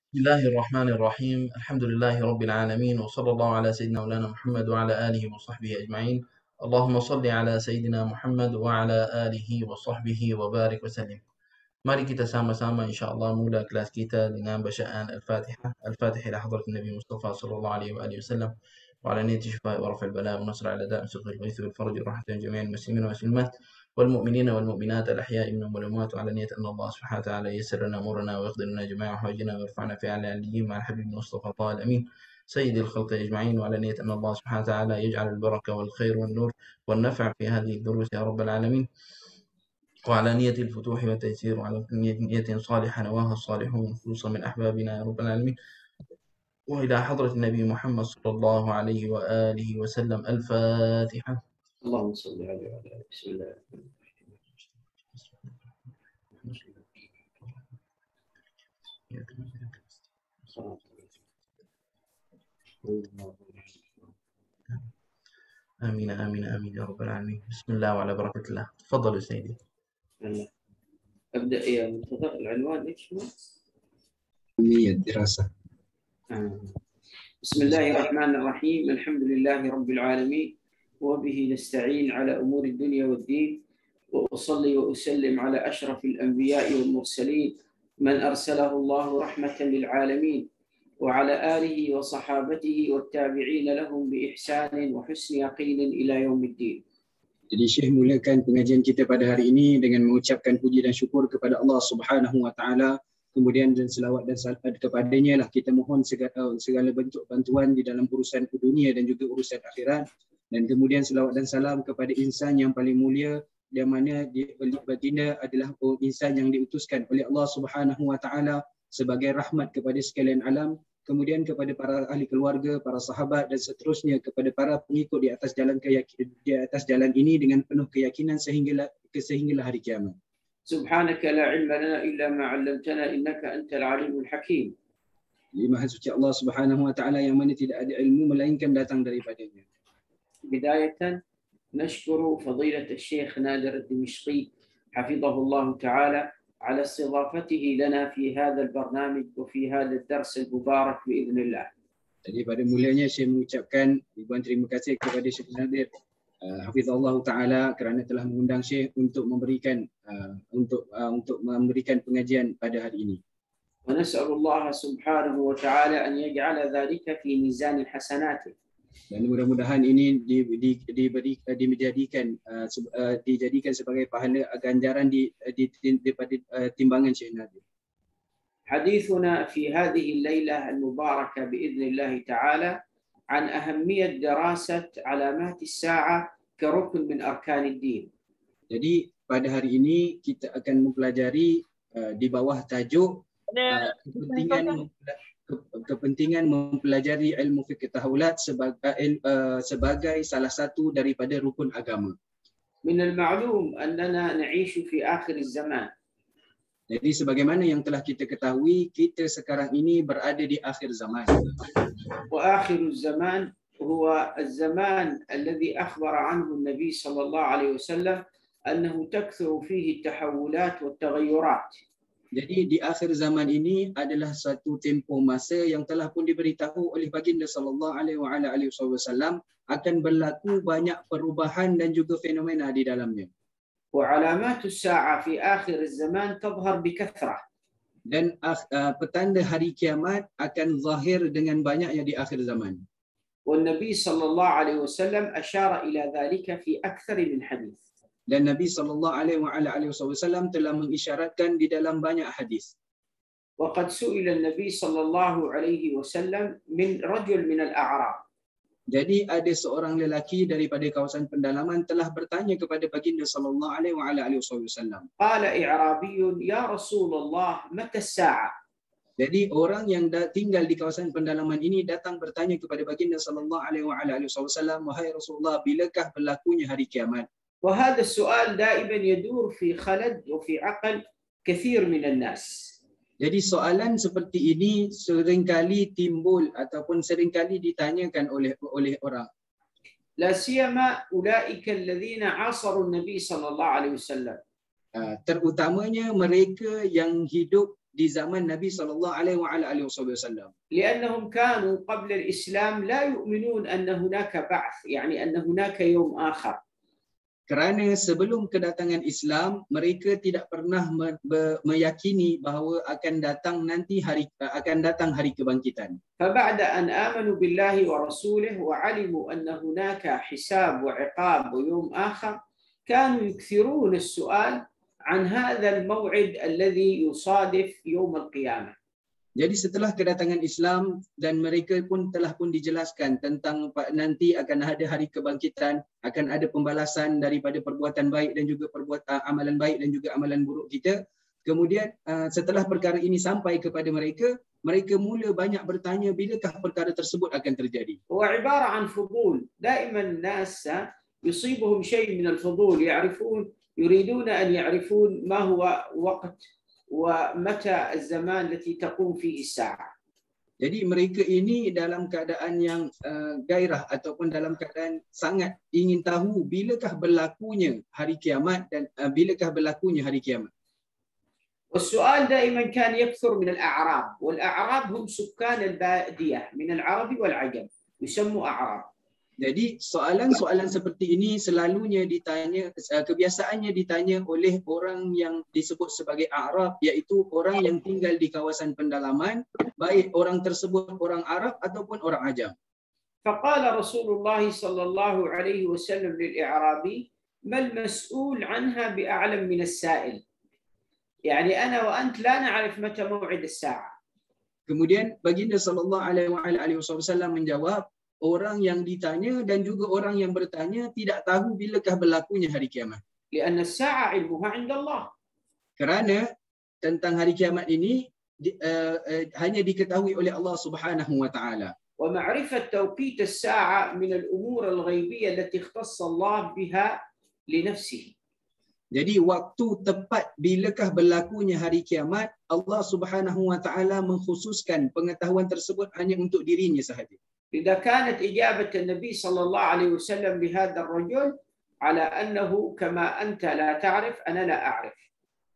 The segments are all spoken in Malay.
بسم الله الرحمن الرحيم. الحمد لله رب العالمين، وصلى الله على سيدنا مولانا محمد وعلى آله وصحبه أجمعين. اللهم صل على سيدنا Muhammad وعلى آله وصحبه وبارك وسلم. Mari kita sama-sama insya-Allah mula kelas kita dengan bacaan Al-Fatihah. Al-Fatihah ila hadrat Nabi Mustafa sallallahu alaihi wa alihi wasallam wa ala niyyati shifa wa raf'il bala wa nasr ala da'i sufri wa ithri al-farj wa rahmatan jami'il muslimin wal muslimat wal mu'minina wal mu'minat al-ahya'i minhum wal amwat wa ala niyyati anna Allah subhanahu wa ta'ala yassir lana umurana wa yaqdir lana jami'a hawajina wa yarfa'na fi 'ala aliyyin ma'al habib Mustafa Taha al-amin سيد الخلق أجمعين وعلى نية أن الله سبحانه وتعالى يجعل البركة والخير والنور والنفع في هذه الدروس يا رب العالمين، وعلى نية الفتوح والتيسير، وعلى نية صالحة نواها الصالحون خصوصا من أحبابنا يا رب العالمين. وإلى حضرة النبي محمد صلى الله عليه وآله وسلم. الفاتحة. اللهم صل عليه وعلى آله. بسم الله الرحمن الرحيم. آمين آمين آمين يا رب العالمين. بسم الله وعلى بركة الله. تفضل يا سيدي. أبدأ يا منتظر. العنوان إيش هو؟ الدراسة. بسم الله الرحمن الرحيم. الحمد لله رب العالمين وبه نستعين على أمور الدنيا والدين، وأصلي وأسلم على أشرف الأنبياء والمرسلين من أرسله الله رحمة للعالمين، وعلى آله وصحابته والتابعين لهم بإحسان وحسن يقين إلى يوم الدين. Jadi Syekh mulakan pengajian kita pada hari ini dengan mengucapkan puji dan syukur kepada Allah Subhanahu wa taala. Kemudian dan selawat dan salam kepadanya lah kita mohon segala bentuk bantuan di dalam urusan dunia dan juga urusan akhirat. Dan kemudian selawat dan salam kepada insan yang paling mulia, yang mana baginda adalah insan yang diutuskan oleh Allah Subhanahu wa taala sebagai rahmat kepada sekalian alam. Kemudian kepada para ahli keluarga, para sahabat dan seterusnya, kepada para pengikut di atas jalan ini dengan penuh keyakinan sehinggalah hari kiamat. Subhanaka la ilma lana illa ma 'allamtana innaka antal alimul hakim. Maha suci Allah Subhanahu wa taala yang mana tidak ada ilmu melainkan datang daripadanya. Bidayatan nashkuru fadilat Syekh Nadir Ad-Dimishqi hafizahullah taala على استضافته لنا في هذا البرنامج وفي هذا الدرس المبارك بإذن الله. Jadi pada mulanya saya mengucapkan ribuan terima kasih kepada Syekh Nadir hafizahullah taala kerana telah mengundang Syekh untuk memberikan pengajian pada hari ini. ونسأل الله سبحانه وتعالى أن يجعل ذلك في ميزان حسناته. Dan mudah-mudahan ini dijadikan sebagai pahala ganjaran di timbangan Syekh Nadir. حديثنا في هذه الليلة المباركة بإذن الله تعالى عن أهمية دراسة علامات الساعة كركن من أركان الدين. Jadi pada hari ini kita akan mempelajari di bawah tajuk kepentingan mempelajari ilmu fiqh tahawulat sebagai salah satu daripada rukun agama. من المعلوم أننا نعيش في آخر الزمان. Jadi sebagaimana yang telah kita ketahui, kita sekarang ini berada di akhir zaman. وآخر الزمان هو الزمان الذي أخبر عنه النبي صلى الله عليه وسلم أنه تكثر فيه التحولات والتغيرات. Jadi di akhir zaman ini adalah satu tempoh masa yang telah pun diberitahu oleh baginda sallallahu alaihi wasallam akan berlaku banyak perubahan dan juga fenomena di dalamnya. وعلامات الساعة في آخر الزمان تظهر بكثرة. Dan petanda hari kiamat akan zahir dengan banyaknya di akhir zaman. والنبي صلى الله عليه وسلم أشار إلى ذلك في أكثر من حديث. Dan Nabi sallallahu alaihi wasallam telah mengisyaratkan di dalam banyak hadis. وقد سئل النبي صلى الله عليه وسلم من رجل من الأعراب. Jadi ada seorang lelaki daripada kawasan pendalaman telah bertanya kepada baginda sallallahu alaihi wasallam. قال إعرابي يا رسول الله متى الساعة؟ Jadi orang yang tinggal di kawasan pendalaman ini datang bertanya kepada baginda sallallahu alaihi wasallam, wahai Rasulullah, bilakah berlakunya hari kiamat? وهذا السؤال دائما يدور في خلد وفي عقل كثير من الناس. Jadi soalan seperti ini seringkali timbul ataupun seringkali ditanyakan oleh orang. لا سيما أولئك الذين عاصروا النبي صلى الله عليه وسلم. Terutamanya mereka yang hidup di zaman Nabi SAW. لأنهم كانوا قبل الإسلام لا يؤمنون أن هناك بعث، يعني أن هناك يوم آخر. Kerana sebelum kedatangan Islam, mereka tidak pernah meyakini bahawa akan datang hari kebangkitan. فبعد أن آمنوا بالله ورسوله وعلموا أن هناك حساب وعقاب ويوم آخر، كانوا يكثرون السؤال عن هذا الموعد الذي يصادف يوم القيامة. Jadi setelah kedatangan Islam dan mereka pun telah dijelaskan tentang nanti akan ada hari kebangkitan, akan ada pembalasan daripada perbuatan baik dan juga amalan baik dan juga amalan buruk kita. Kemudian setelah perkara ini sampai kepada mereka, mereka mula banyak bertanya bilakah perkara tersebut akan terjadi. هو عبارة عن فضول، دائما الناس يصيبهم شيء من الفضول، يريدون أن يعرفون ما هو وقت ومتى الزمان التي تقوم فيه الساعة. Jadi mereka ini dalam keadaan yang gairah ataupun dalam keadaan sangat ingin tahu bilakah berlakunya hari kiamat dan bilakah berlakunya hari kiamat. والسؤال دائما كان يكثر من الأعراب، والأعراب هم سكان البادية من العرب والعجم، يسموا أعراب. Jadi soalan-soalan seperti ini selalunya ditanya, kebiasaannya ditanya oleh orang yang disebut sebagai Arab, iaitu orang yang tinggal di kawasan pendalaman, baik orang tersebut orang Arab ataupun orang Ajam. فقال رسول الله صلى الله عليه وسلم للإعرابي: ما المسؤول عنها بأعلم من السائل. يعني أنا وأنت لا نعرف متى موعد الساعة. Kemudian baginda sallallahu alaihi wasallam menjawab, orang yang ditanya dan juga orang yang bertanya tidak tahu bilakah berlakunya hari kiamat. لأن الساعة علمها عند الله. Kerana tentang hari kiamat ini hanya diketahui oleh Allah Subhanahu wa taala. ومعرفة توقيت الساعة من الأمور الغيبية التي اختص الله بها لنفسه. Jadi waktu tepat bilakah berlakunya hari kiamat, Allah Subhanahu wa taala mengkhususkan pengetahuan tersebut hanya untuk dirinya sahaja. إذا كانت إجابة النبي صلى الله عليه وسلم لهذا الرجل على أنه كما أنت لا تعرف أنا لا أعرف.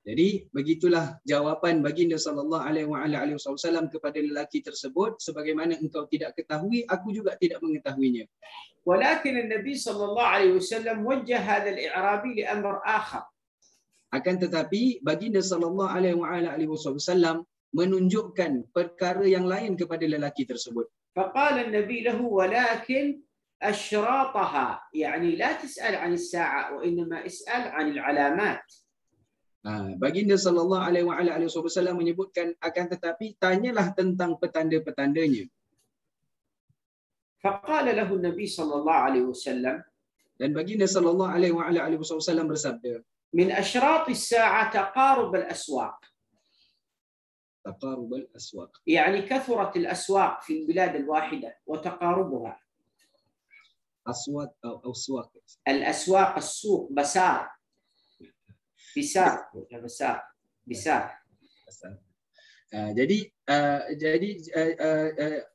Jadi begitulah jawapan baginda sallallahu alaihi wasallam kepada lelaki tersebut, sebagaimana engkau tidak ketahui, aku juga tidak mengetahuinya. ولكن النبي صلى الله عليه وسلم وجه هذا الإعرابي لأمر آخر. Akan tetapi baginda sallallahu alaihi wasallam menunjukkan perkara yang lain kepada lelaki tersebut. فقال النبي له: ولكن أشراطها، يعني لا تسأل عن الساعة وإنما اسأل عن العلامات. Baginda sallallahu alaihi wasallam menyebutkan akan tetapi tanyalah tentang petanda-petandanya. فقال له النبي صلى الله عليه وسلم: dan baginda sallallahu alaihi wasallam bersabda, من أشراط الساعة تقارب الأسواق. تقارب الأسواق. يعني كثرت الأسواق في البلاد الواحدة وتقاربها. أسواق أو أسواق. الأسواق السوق، بسار. بسار. بسار. بسار. Jadi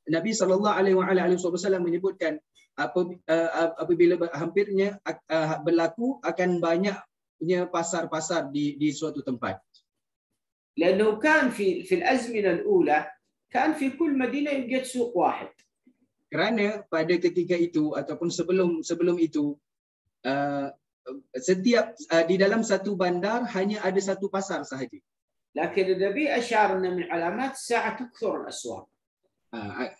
Nabi sallallahu alaihi wasallam menyebutkan apabila hampirnya berlaku akan banyaknya pasar-pasar di suatu tempat. لأنه كان في الأزمنة الأولى كان في كل مدينة يوجد سوق واحد. Kerana pada ketika itu ataupun sebelum itu setiap di dalam satu bandar hanya ada satu pasar sahaja. لكن النبي أشار أن من علامات الساعة تكثر الأسواق.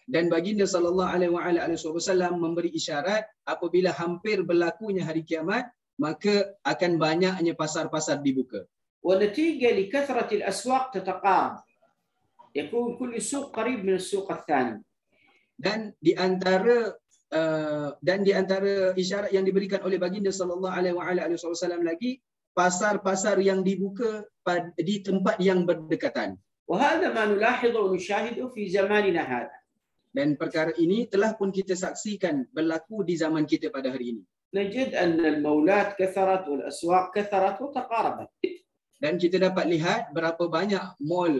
Dan baginda sallallahu alaihi wasallam memberi isyarat apabila hampir berlakunya hari kiamat maka akan banyaknya pasar-pasar dibuka. ونتيجة لكثرة الأسواق تتقارب، يكون كل سوق قريب من السوق الثاني. Dan di antara isyarat yang diberikan oleh baginda sallallahu alaihi wasallam lagi, pasar-pasar yang dibuka di tempat yang berdekatan. وهذا ما نلاحظه ونشاهده في زماننا هذا. Dan perkara ini telah pun kita saksikan berlaku di zaman kita pada hari ini. نجد أن المولات كثرت والأسواق كثرت وتقاربت. Dan kita dapat lihat berapa banyak mall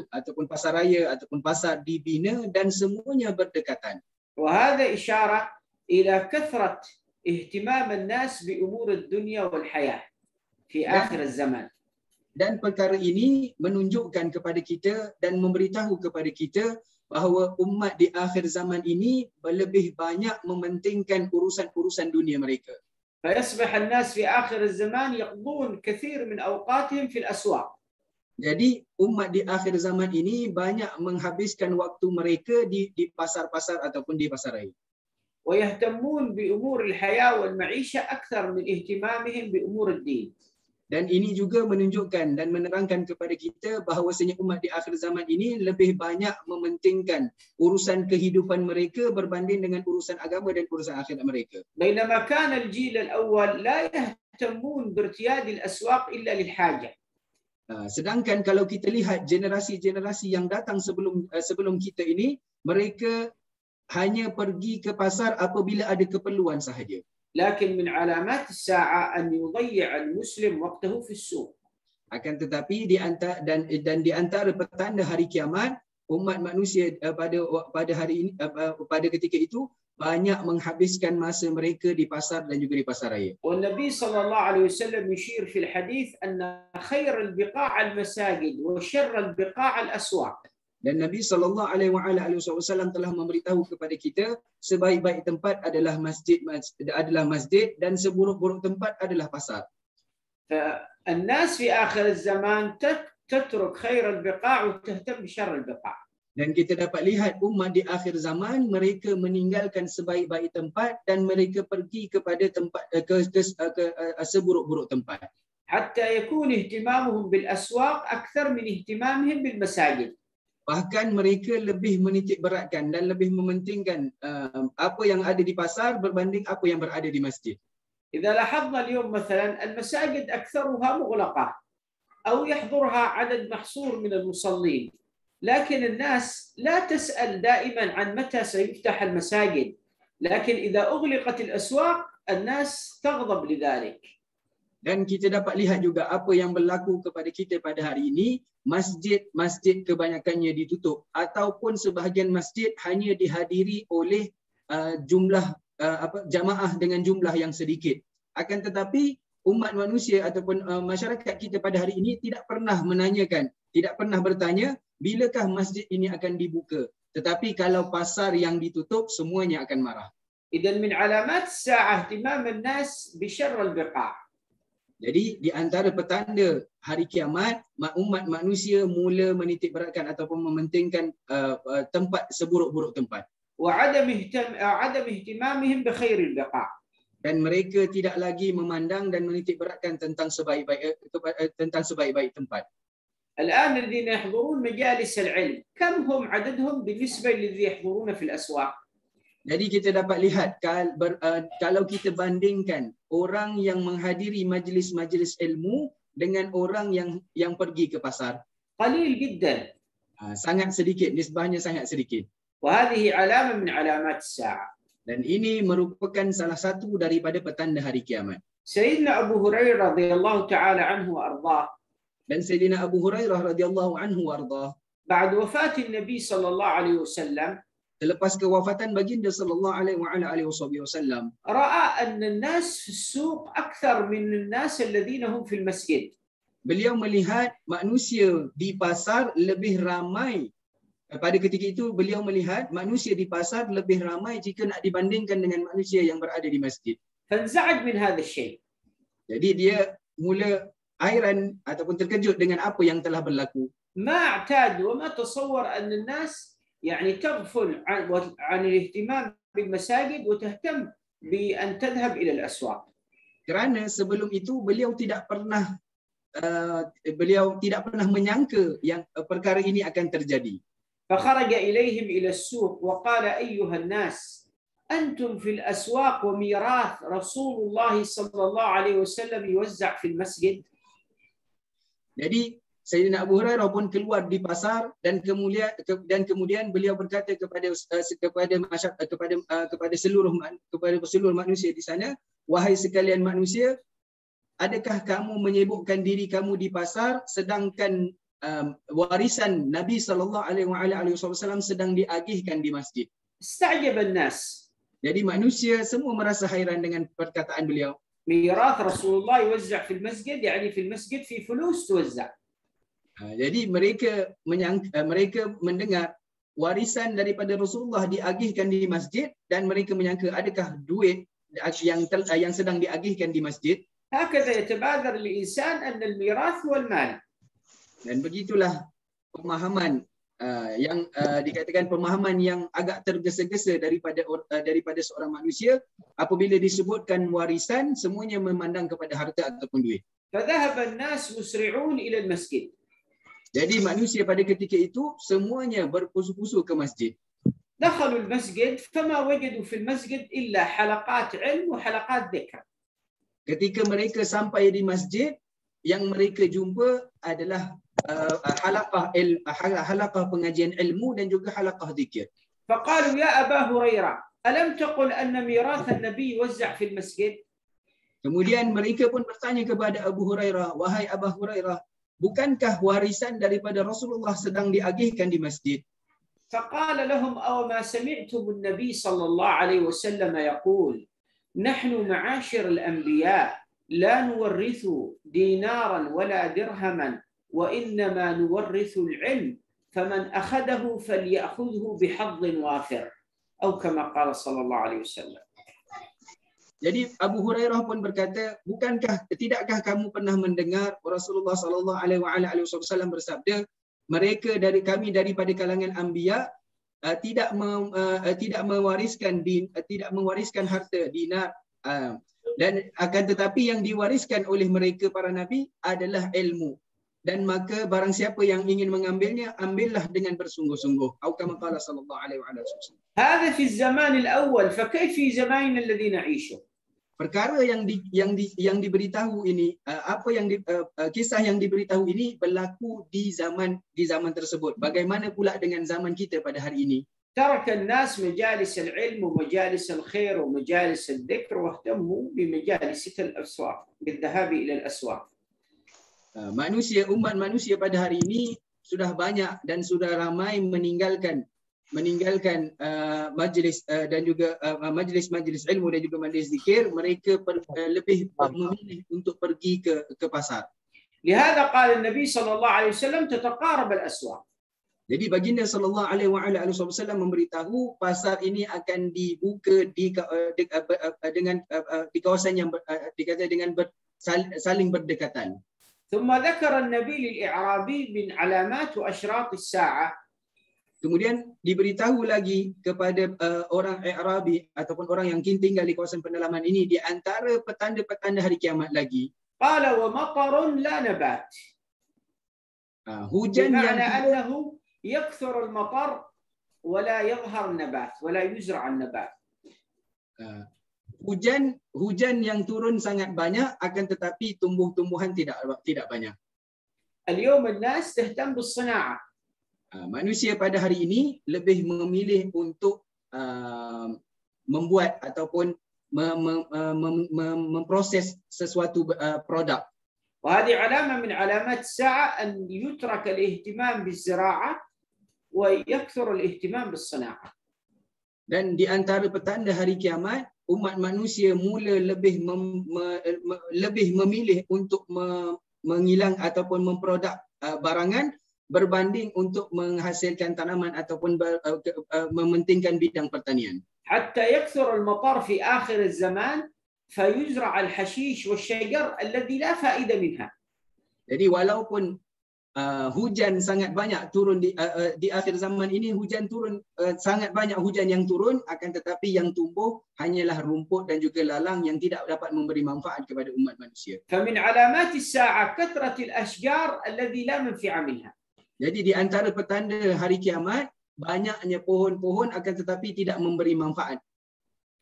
ataupun pasar raya ataupun pasar dibina dan semuanya berdekatan. وهذا إشارة إلى كثرة اهتمام الناس بأمور الدنيا والحياة في آخر الزمان. Dan perkara ini menunjukkan kepada kita dan memberitahu kepada kita bahawa umat di akhir zaman ini lebih banyak mementingkan urusan-urusan dunia mereka. فيصبح الناس في آخر الزمان يقضون كثير من أوقاتهم في الأسواق. Jadi umat di akhir zaman ini banyak menghabiskan waktu mereka di pasar-pasar ataupun di pasar raya. ويهتمون بأمور الحياة والمعيشة أكثر من اهتمامهم بأمور الدين. Dan ini juga menunjukkan dan menerangkan kepada kita bahawasanya umat di akhir zaman ini lebih banyak mementingkan urusan kehidupan mereka berbanding dengan urusan agama dan urusan akhirat mereka. بينما كان الجيل الأول لا يهتمون بارتياد الأسواق إلا للحاجة. Sedangkan kalau kita lihat generasi-generasi yang datang sebelum kita ini, mereka hanya pergi ke pasar apabila ada keperluan sahaja. لكن من علامات الساعة أن يضيع المسلم وقته في السوق. Akan tetapi di antara petanda hari kiamat, umat manusia pada hari ini, pada ketika itu banyak menghabiskan masa mereka di pasar dan juga di pasar raya. والنبي صلى الله عليه وسلم يشير في الحديث أن خير البقاع المساجد وشر البقاع الأسواق. Dan Nabi SAW telah memberitahu kepada kita sebaik-baik tempat adalah masjid dan seburuk-buruk tempat adalah pasar. فالناس في آخر الزمان تترك خير البقاع وتهتم بشر البقاع. Dan kita dapat lihat umat di akhir zaman mereka meninggalkan sebaik-baik tempat dan mereka pergi kepada tempat ke seburuk-buruk tempat. حتى يكون اهتمامهم بالأسواق أكثر من اهتمامهم بالمساجد. Bahkan mereka lebih menitik beratkan dan lebih mementingkan apa yang ada di pasar berbanding apa yang berada di masjid. إذا لاحظنا اليوم مثلا المساجد أكثرها مغلقة أو يحضرها عدد محصور من المصلين، لكن الناس لا تسأل دائما عن متى سيفتح المساجد، لكن إذا أغلقت الأسواق الناس تغضب لذلك. Dan kita dapat lihat juga apa yang berlaku kepada kita pada hari ini, masjid kebanyakannya ditutup ataupun sebahagian masjid hanya dihadiri oleh jamaah dengan jumlah yang sedikit. Akan tetapi umat manusia ataupun masyarakat kita pada hari ini tidak pernah menanyakan, tidak pernah bertanya bilakah masjid ini akan dibuka. Tetapi kalau pasar yang ditutup semuanya akan marah. إذن من علامات الساعة اهتمام الناس بشر البقاع. Jadi di antara petanda hari kiamat, umat manusia mula menitik beratkan ataupun mementingkan tempat seburuk-buruk tempat. وعدم اهتمامهم بخير البقاع. Dan mereka tidak lagi memandang dan menitik beratkan tentang sebaik-baik tempat. الآن الذين يحضرون مجالس العلم كم هم عددهم بالنسبة للذين يحضرون في الأسواق؟ Jadi kita dapat lihat kalau kita bandingkan orang yang menghadiri majlis-majlis ilmu dengan orang yang pergi ke pasar. قليل جدا. Sangat sedikit, nisbahnya sangat sedikit. وهذه علامة من علامات الساعة. Dan ini merupakan salah satu daripada petanda hari kiamat. سيدنا أبو هريرة رضي الله تعالى عنه وأرضاه. Dan Sayyidina Abu Hurairah radhiyallahu anhu warḍah, بعد وفاة النبي صلى الله عليه وسلم selepas kewafatan baginda sallallahu alaihi wasallam, رأى أن الناس في السوق أكثر من الناس الذين هم في المسجد. Beliau melihat manusia di pasar lebih ramai. Pada ketika itu beliau melihat manusia di pasar lebih ramai jika nak dibandingkan dengan manusia yang berada di masjid. فانزعج من هذا الشيء. Jadi dia mula hairan ataupun terkejut dengan apa yang telah berlaku. ما اعتاد وما تصور أن الناس يعني تغفل عن الاهتمام بالمساجد وتهتم بأن تذهب إلى الأسواق. Kerana sebelum itu beliau tidak pernah menyangka yang perkara ini akan terjadi. فخرج إليهم إلى السوق وقال أيها الناس أنتم في الأسواق وميراث رسول الله صلى الله عليه وسلم يوزع في المسجد. Jadi Sayyidina Abu Hurairah pun keluar di pasar dan kemudian beliau berkata kepada seluruh manusia di sana, wahai sekalian manusia, adakah kamu menyibukkan diri kamu di pasar sedangkan warisan Nabi sallallahu alaihi wasallam sedang diagihkan di masjid? استعجب الناس. Jadi manusia semua merasa hairan dengan perkataan beliau. ميراث رسول الله يوزع في المسجد يعني في المسجد في فلوس توزع. Jadi mereka mendengar warisan daripada Rasulullah diagihkan di masjid dan mereka menyangka adakah duit yang sedang diagihkan di masjid. هكذا يتبادر الإنسان أن الميراث هو المال. Dan begitulah pemahaman yang dikatakan pemahaman yang agak tergesa-gesa daripada seorang manusia apabila disebutkan warisan semuanya memandang kepada harta ataupun duit. فذهب الناس مسرعون إلى المسجد. Jadi manusia pada ketika itu semuanya berpusu-pusu ke masjid. دخلوا المسجد فما وجدوا في المسجد إلا حلقات علم وحلقات ذكر. Ketika mereka sampai di masjid, yang mereka jumpa adalah halaqah pengajian ilmu dan juga halaqah zikir. فقالوا يا أبا هريرة ألم تقل أن ميراث النبي يوزع في المسجد؟ Kemudian mereka pun bertanya kepada Abu Hurairah, wahai Abu Hurairah, bukankah warisan daripada Rasulullah sedang diagihkan di masjid? فقال لهم أو ما سمعتم النبي صلى الله عليه وسلم يقول نحن معاشر الأنبياء لا نورث دينارا ولا درهما وإنما نورث العلم فمن أخذه فليأخذه بحظ وافر أو كما قال صلى الله عليه وسلم. Jadi Abu Hurairah pun berkata, tidakkah kamu pernah mendengar Rasulullah sallallahu alaihi wasallam bersabda, mereka dari kami daripada kalangan anbiya tidak mewariskan harta dinar dan akan tetapi yang diwariskan oleh mereka para nabi adalah ilmu, dan maka barang siapa yang ingin mengambilnya ambillah dengan bersungguh-sungguh. Atau kama qala sallallahu alaihi wasallam. هذا في الزمان الأول فكيف في زماننا الذي نعيشه؟ Perkara yang diberitahu ini, kisah yang diberitahu ini berlaku di zaman tersebut. Bagaimana pula dengan zaman kita pada hari ini? ترك الناس مجالس العلم ومجالس الخير ومجالس الذكر واهتموا بمجالس الأسواق بالذهاب إلى الأسواق. Umat manusia pada hari ini sudah banyak dan sudah ramai meninggalkan majlis dan juga majlis ilmu dan juga majlis zikir. Mereka lebih memilih untuk pergi ke pasar. لهذا قال النبي صلى الله عليه وسلم تتقارب الأسواق. Jadi baginda sallallahu alaihi wasallam memberitahu pasar ini akan dibuka dengan di kawasan yang dikatakan dengan saling berdekatan. ثم ذكر النبي للإعرابي من علامات وأشراط الساعة. Kemudian diberitahu lagi kepada orang I'rabi ataupun orang yang tinggal di kawasan pendalaman ini di antara petanda-petanda hari kiamat lagi. قال ومطر لا نبات. Hujan yang أنه يكثر المطر ولا يظهر النبات ولا يزرع النبات. Hujan yang turun sangat banyak akan tetapi tumbuh-tumbuhan tidak banyak. اليوم الناس تهتم بالصناعة. Manusia pada hari ini lebih memilih untuk membuat ataupun memproses sesuatu produk. وهذه علامة من علامات الساعة أن يترك الاهتمام بالزراعة ويكثر الاهتمام بالصناعة. Dan di antara petanda hari kiamat, umat manusia mula lebih memilih untuk mengilang ataupun memproduk barangan berbanding untuk menghasilkan tanaman ataupun mementingkan bidang pertanian. حتى يكثر المطر في آخر الزمان فيزرع الحشيش والشجر الذي لا فائدة منها. Jadi walaupun hujan sangat banyak turun di akhir zaman ini, hujan turun sangat banyak hujan yang turun, akan tetapi yang tumbuh hanyalah rumput dan juga lalang yang tidak dapat memberi manfaat kepada umat manusia. فمن علامات الساعة كثرة الأشجار الذي لا منفع منها. Jadi di antara petanda hari kiamat, banyaknya pohon-pohon akan tetapi tidak memberi manfaat.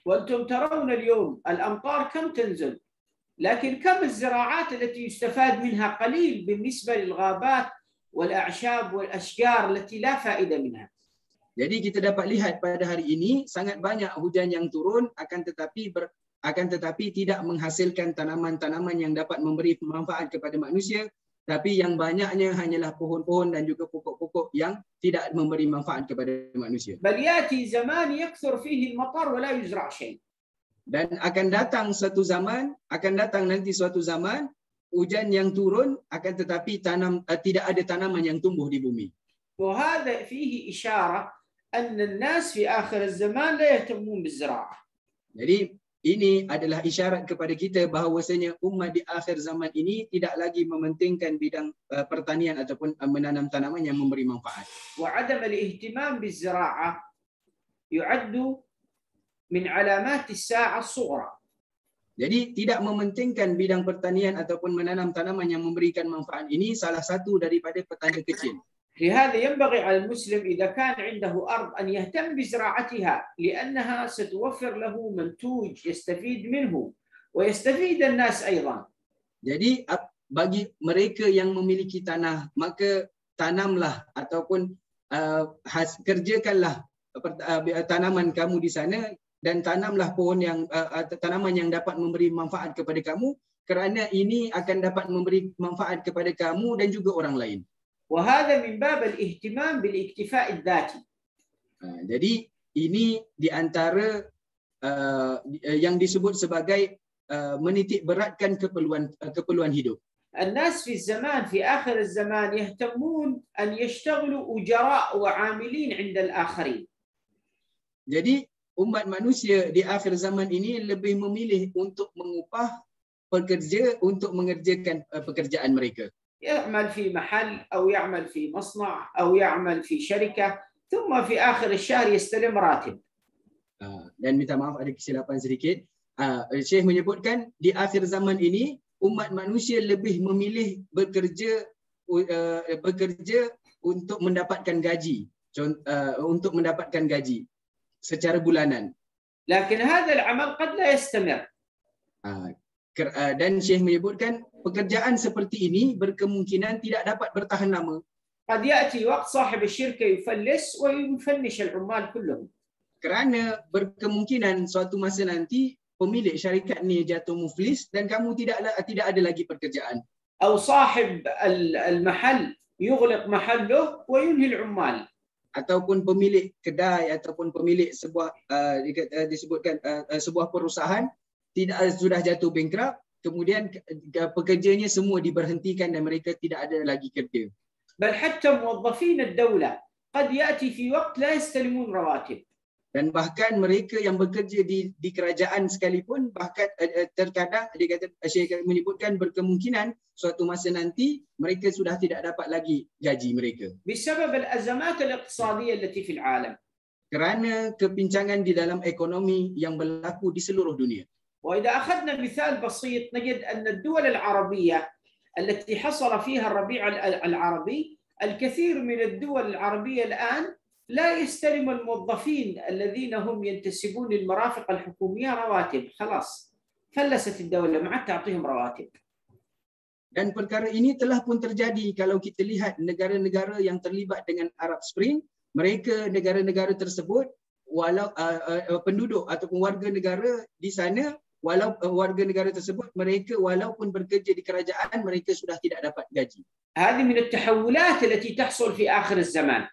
وأنتم ترون اليوم الأمطار كم تنزل، لكن كم الزراعات التي يستفاد منها قليل بالنسبة للغابات والأعشاب والأشجار التي لا فائدة منها. Jadi kita dapat lihat pada hari ini sangat banyak hujan yang turun akan tetapi tidak menghasilkan tanaman-tanaman yang dapat memberi manfaat kepada manusia, tapi yang banyaknya hanyalah pohon-pohon dan juga pokok-pokok yang tidak memberi manfaat kepada manusia. بل يأتي زمان يكثر فيه المطر ولا يزرع شيء. Dan akan datang nanti suatu zaman hujan yang turun akan tetapi tidak ada tanaman yang tumbuh di bumi. وهذا فيه إشارة أن الناس في آخر الزمان لا يهتمون بالزراعة. Jadi ini adalah isyarat kepada kita bahawasanya umat di akhir zaman ini tidak lagi mementingkan bidang pertanian ataupun menanam tanaman yang memberi manfaat. وعدم الاهتمام بالزراعة يعد من علامات الساعة الصغرى. Jadi tidak mementingkan bidang pertanian ataupun menanam tanaman yang memberikan manfaat ini salah satu daripada petanda kecil. لهذا ينبغي على المسلم إذا كان عنده أرض أن يهتم بزراعتها لأنها ستوفر له منتوج يستفيد منه ويستفيد الناس أيضا. Jadi bagi mereka yang memiliki tanah, maka tanamlah ataupun kerjakanlah tanaman kamu di sana dan tanamlah pohon yang tanaman yang dapat memberi manfaat kepada kamu, kerana ini akan dapat memberi manfaat kepada kamu dan juga orang lain. وهذا من باب الاهتمام بالاكتفاء الذاتي. Jadi ini di antara yang disebut sebagai menitik beratkan keperluan hidup. الناس في الزمان في آخر الزمان يهتمون أن يشتغلوا أجراء وعاملين عند الآخرين. Jadi umat manusia di akhir zaman ini lebih memilih untuk mengupah pekerja untuk mengerjakan pekerjaan mereka. يعمل في محل أو يعمل في مصنع أو يعمل في شركة ثم في آخر الشهر يستلم راتب. Dan minta maaf ada kesilapan sedikit. Syekh menyebutkan di akhir zaman ini umat manusia lebih memilih bekerja untuk mendapatkan gaji, secara bulanan. لكن هذا العمل قد لا يستمر. Dan Syekh menyebutkan pekerjaan seperti ini berkemungkinan tidak dapat bertahan lama. قد يأتي وقت صاحب الشركة يفلس ويفنش العمال كلهم. Kerana berkemungkinan suatu masa nanti pemilik syarikat ni jatuh muflis dan kamu tidak ada lagi pekerjaan. أو صاحب المحل يغلق محله وينهي العمال. Ataupun pemilik kedai ataupun pemilik sebuah disebutkan sebuah perusahaan sudah jatuh bankrupt, kemudian pekerjanya semua diberhentikan dan mereka tidak ada lagi kerja. بل حتى موظفين الدولة قد يأتي في وقت لا يستلمون رواتب. Dan bahkan mereka yang bekerja di kerajaan sekalipun, bahkan terkadang Syekh menyebutkan berkemungkinan suatu masa nanti mereka sudah tidak dapat lagi gaji mereka. بسبب الأزمات الاقتصادية التي في العالم. Kerana kepincangan di dalam ekonomi yang berlaku di seluruh dunia. وإذا أخذنا مثال بسيط نجد أن الدول العربية التي حصل فيها الربيع العربي، الكثير من الدول العربية الآن لا يستلم الموظفين الذين هم ينتسبون للمرافق الحكومية رواتب، خلاص فلست الدولة ما عاد تعطيهم رواتب. Dan perkara ini telah pun terjadi kalau kita lihat negara-negara yang terlibat dengan Arab Spring, negara-negara tersebut walau penduduk ataupun warga negara di sana, warga negara tersebut mereka walaupun bekerja di kerajaan mereka sudah tidak dapat gaji. هذه من التحولات التي تحصل في آخر الزمان.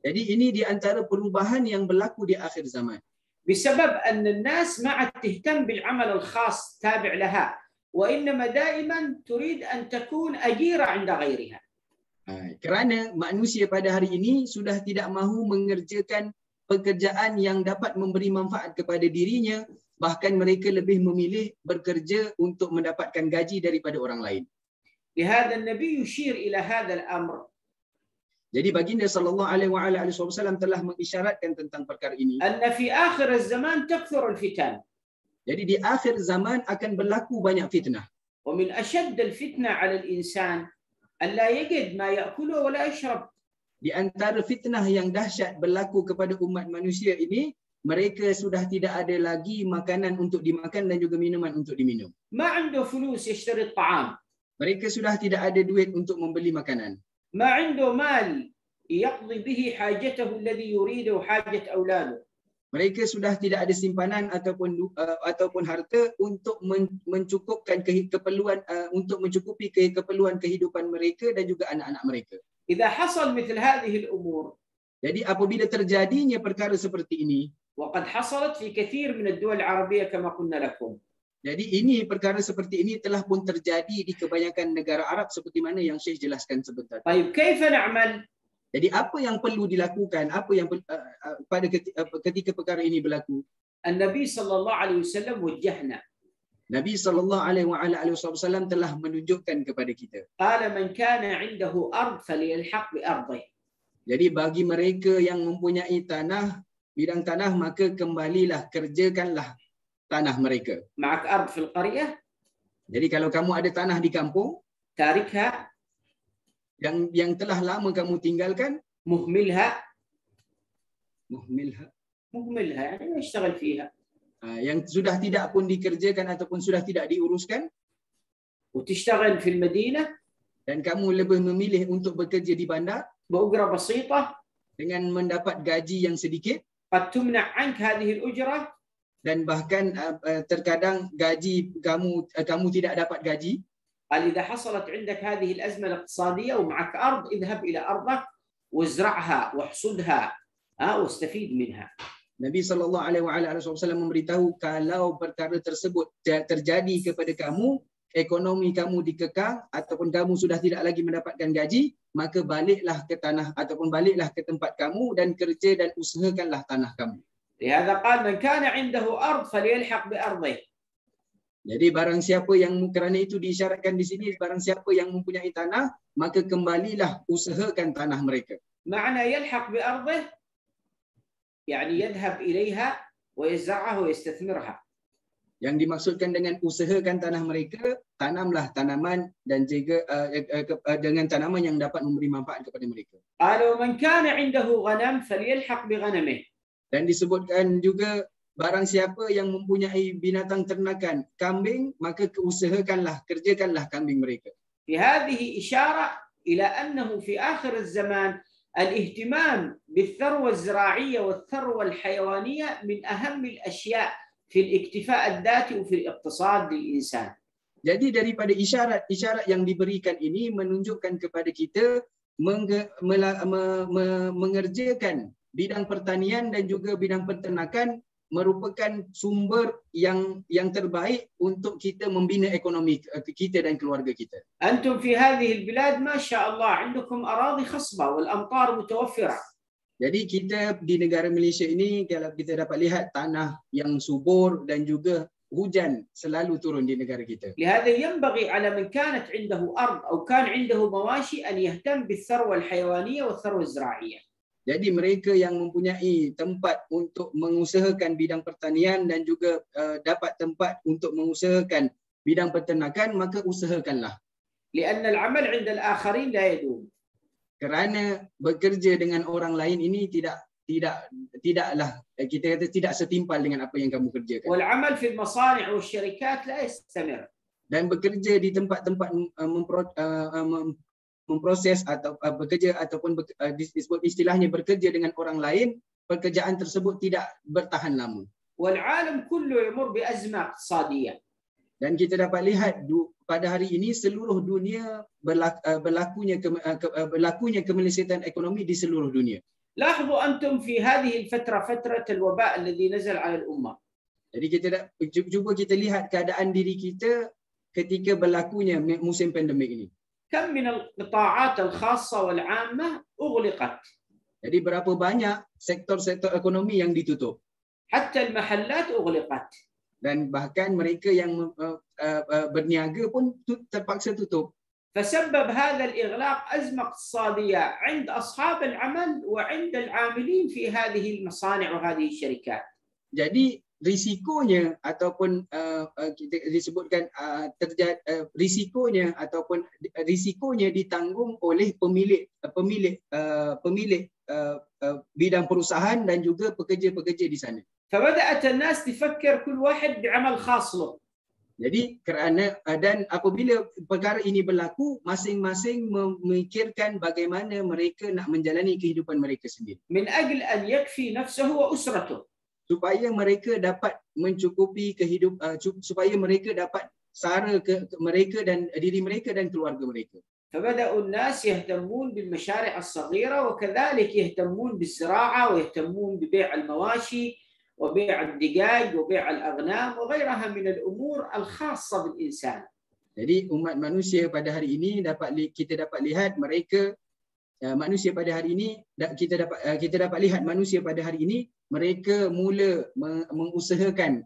Jadi ini di antara perubahan yang berlaku di akhir zaman. بسبب أن الناس ما عاد تهتم بالعمل الخاص تابع لها، وإنما دائما تريد أن تكون أجيرة عند غيرها. Kerana manusia pada hari ini sudah tidak mahu mengerjakan pekerjaan yang dapat memberi manfaat kepada dirinya, bahkan mereka lebih memilih bekerja untuk mendapatkan gaji daripada orang lain. لهذا النبي يشير إلى هذا الأمر. Jadi baginda sallallahu alaihi wasallam telah mengisyaratkan tentang perkara ini. أن في آخر الزمان تكثر الفتن. Jadi di akhir zaman akan berlaku banyak fitnah. ومن أشد الفتنة على الإنسان أن لا يجد ما يأكله ولا يشرب. Di antara fitnah yang dahsyat berlaku kepada umat manusia ini, mereka sudah tidak ada lagi makanan untuk dimakan dan juga minuman untuk diminum. ما عنده فلوس يشتري الطعام. Mereka sudah tidak ada duit untuk membeli makanan. ما عنده مال يقضي به حاجته الذي يريده وحاجة أولاده. Mereka sudah tidak ada simpanan ataupun harta untuk mencukupkan keperluan untuk mencukupi keperluan kehidupan mereka dan juga anak-anak mereka. إذا حصل مثل هذه الأمور. Jadi apabila terjadinya perkara seperti ini, وقد حصلت في كثير من الدول العربية كما قلنا لكم. Jadi ini perkara seperti ini telah pun terjadi di kebanyakan negara Arab seperti mana yang Syekh jelaskan sebentar. طيب كيف نعمل؟ Jadi apa yang perlu dilakukan? Apa yang pada ketika perkara ini berlaku? النبي صلى الله عليه وسلم وجهنا. Nabi SAW telah menunjukkan kepada kita. قال من كان عنده أرض فليلحق بأرضه. Jadi bagi mereka yang mempunyai bidang tanah, maka kembalilah, kerjakanlah tanah mereka. معك أرض في القرية Jadi kalau kamu ada tanah di kampung تاركها yang telah lama kamu tinggalkan, مهملها muhmilha, يعني يشتغل فيها yang sudah tidak pun dikerjakan ataupun sudah tidak diuruskan, وتشتغل في المدينة dan kamu lebih memilih untuk bekerja di bandar بأجرة بسيطة dengan mendapat gaji yang sedikit, قد تمنع عنك هذه الأجرة dan bahkan terkadang gaji kamu tidak dapat gaji. قال إذا حصلت عندك هذه الأزمة الاقتصادية ومعك أرض اذهب إلى أرضك وازرعها واحصدها واستفيد منها. Nabi SAW memberitahu kalau perkara tersebut terjadi kepada kamu, ekonomi kamu dikekang ataupun kamu sudah tidak lagi mendapatkan gaji, maka baliklah ke tanah ataupun baliklah ke tempat kamu dan kerja dan usahakanlah tanah kamu. لهذا قال من كان عنده أرض فليلحق بأرضه. Jadi barang siapa yang, kerana itu diisyaratkan di sini, barang siapa yang mempunyai tanah, maka kembalilah usahakan tanah mereka. معنى يلحق بأرضه يعني يذهب إليها ويزرعها ويستثمرها. Yang dimaksudkan dengan usahakan tanah mereka, tanamlah tanaman dan juga dengan tanaman yang dapat memberi manfaat kepada mereka. قال ومن كان عنده غنم فليلحق بغنمه. Dan disebutkan juga barang siapa yang mempunyai binatang ternakan, kambing, maka usahakanlah, kerjakanlah kambing mereka. في هذه إشارة إلى أنه في آخر الزمان الاهتمام بالثروة الزراعية والثروة الحيوانية من أهم الأشياء في الاكتفاء الذاتي وفي الاقتصاد للإنسان. Jadi daripada isyarat yang diberikan ini menunjukkan kepada kita mengerjakan bidang pertanian dan juga bidang peternakan merupakan sumber yang terbaik untuk kita membina ekonomi kita dan keluarga kita. أنتم في هذه البلاد ما شاء الله عندكم أراضي خصبة والأمطار متوفرة. Jadi kita di negara Malaysia ini, kalau kita dapat lihat tanah yang subur dan juga hujan selalu turun di negara kita. لهذا ينبغي على من كانت عنده أرض أو كان عنده مواشي أن يهتم بالثروة الحيوانية والثروة الزراعية. Jadi mereka yang mempunyai tempat untuk mengusahakan bidang pertanian dan juga dapat tempat untuk mengusahakan bidang peternakan, maka usahakanlah. لأن العمل عند الآخرين لا يدوم. Kerana bekerja dengan orang lain ini tidaklah, kita kata tidak setimpal dengan apa yang kamu kerjakan. والعمل في المصانع والشركات لا يستمر. Dan bekerja di tempat-tempat memproses atau bekerja ataupun disebut istilahnya bekerja dengan orang lain, pekerjaan tersebut tidak bertahan lama. والعالم كله يمر بأزمة اقتصادية. Dan kita dapat lihat pada hari ini seluruh dunia berlakunya kemelesetan ekonomi di seluruh dunia. لاحظوا أنتم في هذه الفترة فترة الوباء الذي نزل على الأمة. Jadi cuba kita lihat keadaan diri kita ketika berlakunya musim pandemik ini. كم من القطاعات الخاصة والعامة أغلقت. Jadi berapa banyak sektor-sektor ekonomi yang ditutup. حتى المحلات أغلقت. Dan bahkan mereka yang berniaga pun terpaksa tutup. فسبب هذا الإغلاق أزمة اقتصادية عند أصحاب العمل وعند العاملين في هذه المصانع وهذه الشركات. Jadi risikonya ataupun kita disebutkan risikonya ditanggung oleh pemilik bidang perusahaan dan juga pekerja-pekerja di sana. فبدأت الناس تفكر كل واحد بعمل خاص له. Jadi dan apabila perkara ini berlaku, masing-masing memikirkan bagaimana mereka nak menjalani kehidupan mereka sendiri. من أجل أن يكفي نفسه وأسرته. Supaya mereka dapat mencukupi supaya mereka dapat sara ke mereka dan diri mereka dan keluarga mereka. فبدأوا الناس يهتمون بالمشاريع الصغيرة وكذلك يهتمون بالزراعة ويهتمون ببيع المواشي وبيع الدجاج وبيع الأغنام وغيرها من الأمور الخاصة بالإنسان. Jadi umat manusia pada hari ini kita dapat lihat mereka manusia pada hari ini kita dapat lihat manusia pada hari ini mereka mula mengusahakan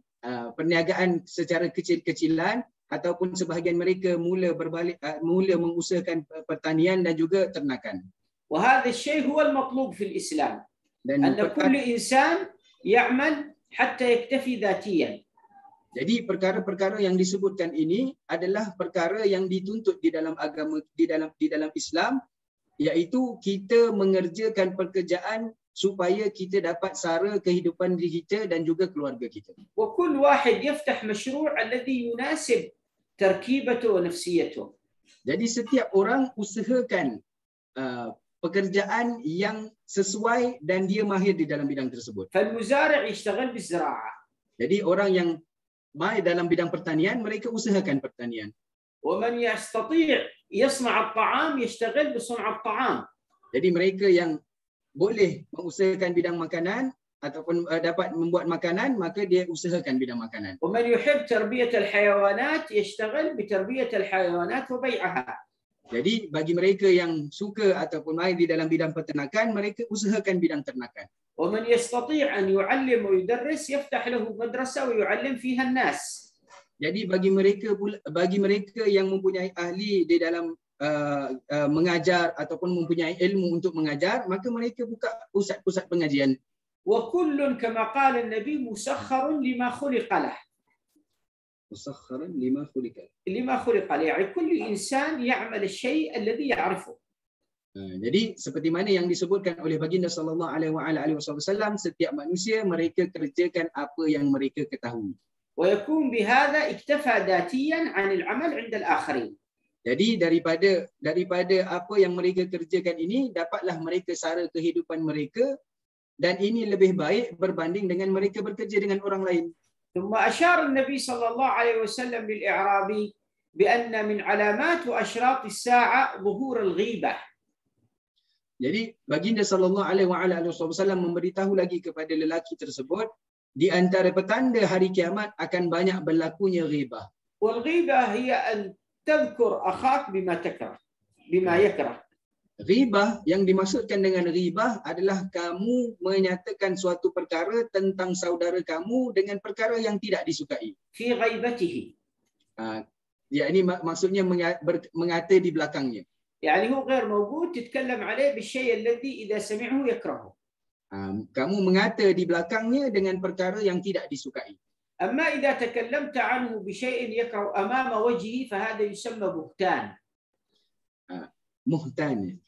perniagaan secara kecil-kecilan ataupun sebahagian mereka mula mengusahakan pertanian dan juga ternakan. وهذا الشيء هو المطلوب في الإسلام. Dan أن كل إنسان يعمل حتى يكتفي ذاتيا. Jadi perkara-perkara yang disebutkan ini adalah perkara yang dituntut di dalam agama di dalam Islam, iaitu kita mengerjakan pekerjaan supaya kita dapat sara kehidupan diri kita dan juga keluarga kita. وكل واحد يفتح مشروع الذي يناسب تركيبته ونفسيته. Jadi setiap orang usahakan pekerjaan yang sesuai dan dia mahir di dalam bidang tersebut. فالمزارع يشتغل بالزراعة. Jadi orang yang mahir dalam bidang pertanian, mereka usahakan pertanian. ومن يستطيع يصنع الطعام يشتغل بصنع الطعام. Jadi mereka yang boleh mengusahakan bidang makanan ataupun dapat membuat makanan, maka dia usahakan bidang makanan. ومن يحب تربية الحيوانات يشتغل بتربية الحيوانات وبيعها. Jadi bagi mereka yang suka ataupun mahir di dalam bidang peternakan, mereka usahakan bidang ternakan. ومن يستطيع أن يعلم ويدرس يفتح له مدرسة ويعلم فيها الناس. Jadi bagi mereka yang mempunyai ahli di dalam mengajar ataupun mempunyai ilmu untuk mengajar, maka mereka buka pusat-pusat pengajian. وكل كما قال النبي مسخر لما خلق له. مسخرا لما خلق له. لما خلق له يعني كل إنسان يعمل الشيء الذي يعرفه. Jadi seperti mana yang disebutkan oleh baginda sallallahu alaihi wasallam, setiap manusia mereka kerjakan apa yang mereka ketahui. ويكون بهذا اكتفى ذاتيا عن العمل عند الآخرين. Jadi daripada apa yang mereka kerjakan ini, dapatlah mereka sara kehidupan mereka, dan ini lebih baik berbanding dengan mereka bekerja dengan orang lain. ثم أشار النبي صلى الله عليه وسلم للإعرابي بأن من علامات وأشراط الساعة ظهور الغيبة. Jadi baginda sallallahu alaihi wasallam memberitahu lagi kepada lelaki tersebut, di antara petanda hari kiamat akan banyak berlakunya ghibah. والغيبة هي أن تذكر أخاك بما يكره. Ghibah, yang dimaksudkan dengan ghibah adalah kamu menyatakan suatu perkara tentang saudara kamu dengan perkara yang tidak disukai. في غيبته. Ini maksudnya mengata di belakangnya. يعني هو غير موجود تتكلم عليه بالشيء الذي إذا سمعه يكرهه. Kamu mengata di belakangnya dengan perkara yang tidak disukai. أما إذا تكلمت عنه بشيء يكره أمام وجهه فهذا يسمى بهتان. Buhtan.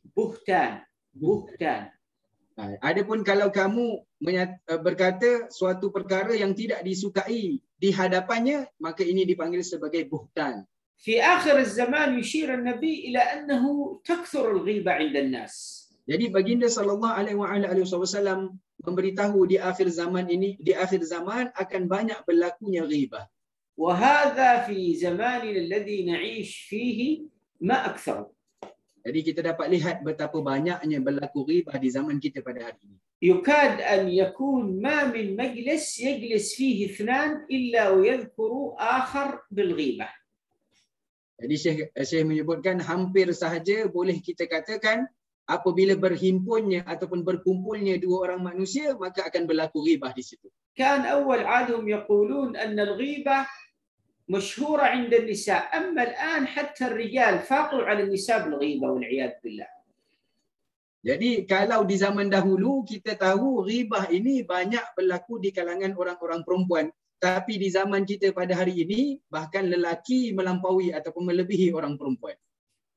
Adapun kalau kamu berkata suatu perkara yang tidak disukai di hadapannya, maka ini dipanggil sebagai buhtan. في آخر الزمان يشير النبي إلى أنه تكثر الغيبة عند الناس. Jadi baginda sallallahu alaihi wasallam memberitahu di akhir zaman akan banyak berlakunya ghibah. وهذا في زماننا الذي نعيش فيه ما أكثر. Jadi kita dapat lihat betapa banyaknya berlaku ghibah di zaman kita pada hari ini. يكاد أن يكون ما من مجلس يجلس فيه اثنان إلا ويذكر آخر بالغيبة. Jadi Syekh menyebutkan hampir sahaja boleh kita katakan apabila berhimpunnya ataupun berkumpulnya dua orang manusia, maka akan berlaku ghibah di situ. كان أول عادهم يقولون أن الغيبة مشهورة عند النساء، أما الآن حتى الرجال فاقوا على النساء بالغيبة والعياذ بالله. Jadi kalau di zaman dahulu kita tahu ghibah ini banyak berlaku di kalangan orang-orang perempuan, tapi di zaman kita pada hari ini bahkan lelaki melampaui ataupun melebihi orang perempuan.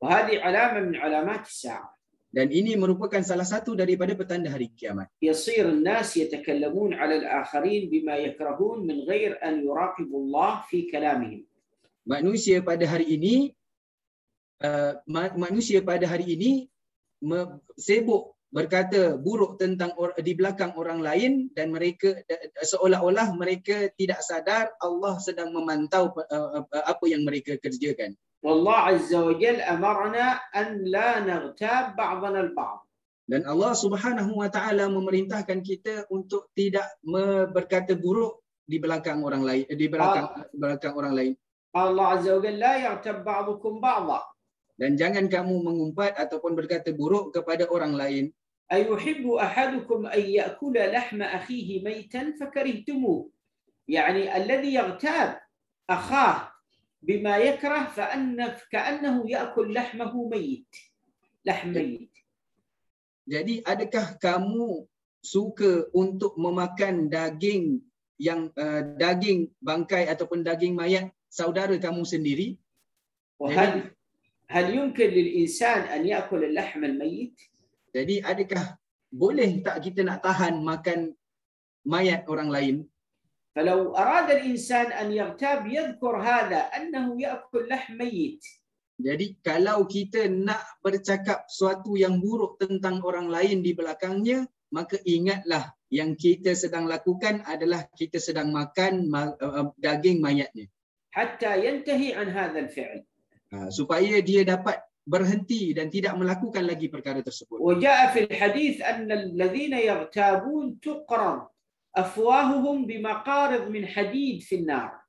وهذه علامة من علامات الساعة. Dan ini merupakan salah satu daripada petanda hari kiamat. يصير الناس يتكلمون على الآخرين بما يكرهون من غير أن يراقبوا الله في كلامهم. Manusia pada hari ini sibuk berkata buruk tentang di belakang orang lain, dan mereka seolah-olah mereka tidak sadar Allah sedang memantau apa yang mereka kerjakan. والله عز وجل أمرنا أن لا نغتاب بعضنا البعض. Dan Allah Subhanahu wa taala memerintahkan kita untuk tidak berkata buruk di belakang orang lain, di belakang orang lain. Allah Azza wa Jalla la yaghtab ba'dukum ba'dha. Dan jangan kamu mengumpat ataupun berkata buruk kepada orang lain. أيحب أحدكم أن يأكل لحم أخيه ميتا فكرهتموه. يعني الذي يغتاب أخاه بما يكره كأنه يأكل لحمه ميت. لحم ميت. Jadi adakah kamu suka untuk memakan daging yang daging bangkai ataupun daging mayat saudara kamu sendiri? هل يمكن للإنسان أن يأكل اللحم الميت؟ Jadi adakah boleh tak kita nak tahan makan mayat orang lain? فلو أراد الإنسان أن يغتاب يذكر هذا أنه يأكل لحم ميت. Jadi kalau kita nak bercakap sesuatu yang buruk tentang orang lain di belakangnya, maka ingatlah yang kita sedang lakukan adalah kita sedang makan daging mayatnya. حتى ينتهي عن هذا الفعل. Supaya dia dapat berhenti dan tidak melakukan lagi perkara tersebut. وجاء في الحديث أن الذين يغتابون تقرض أفواههم بمقارض من حديد في النار.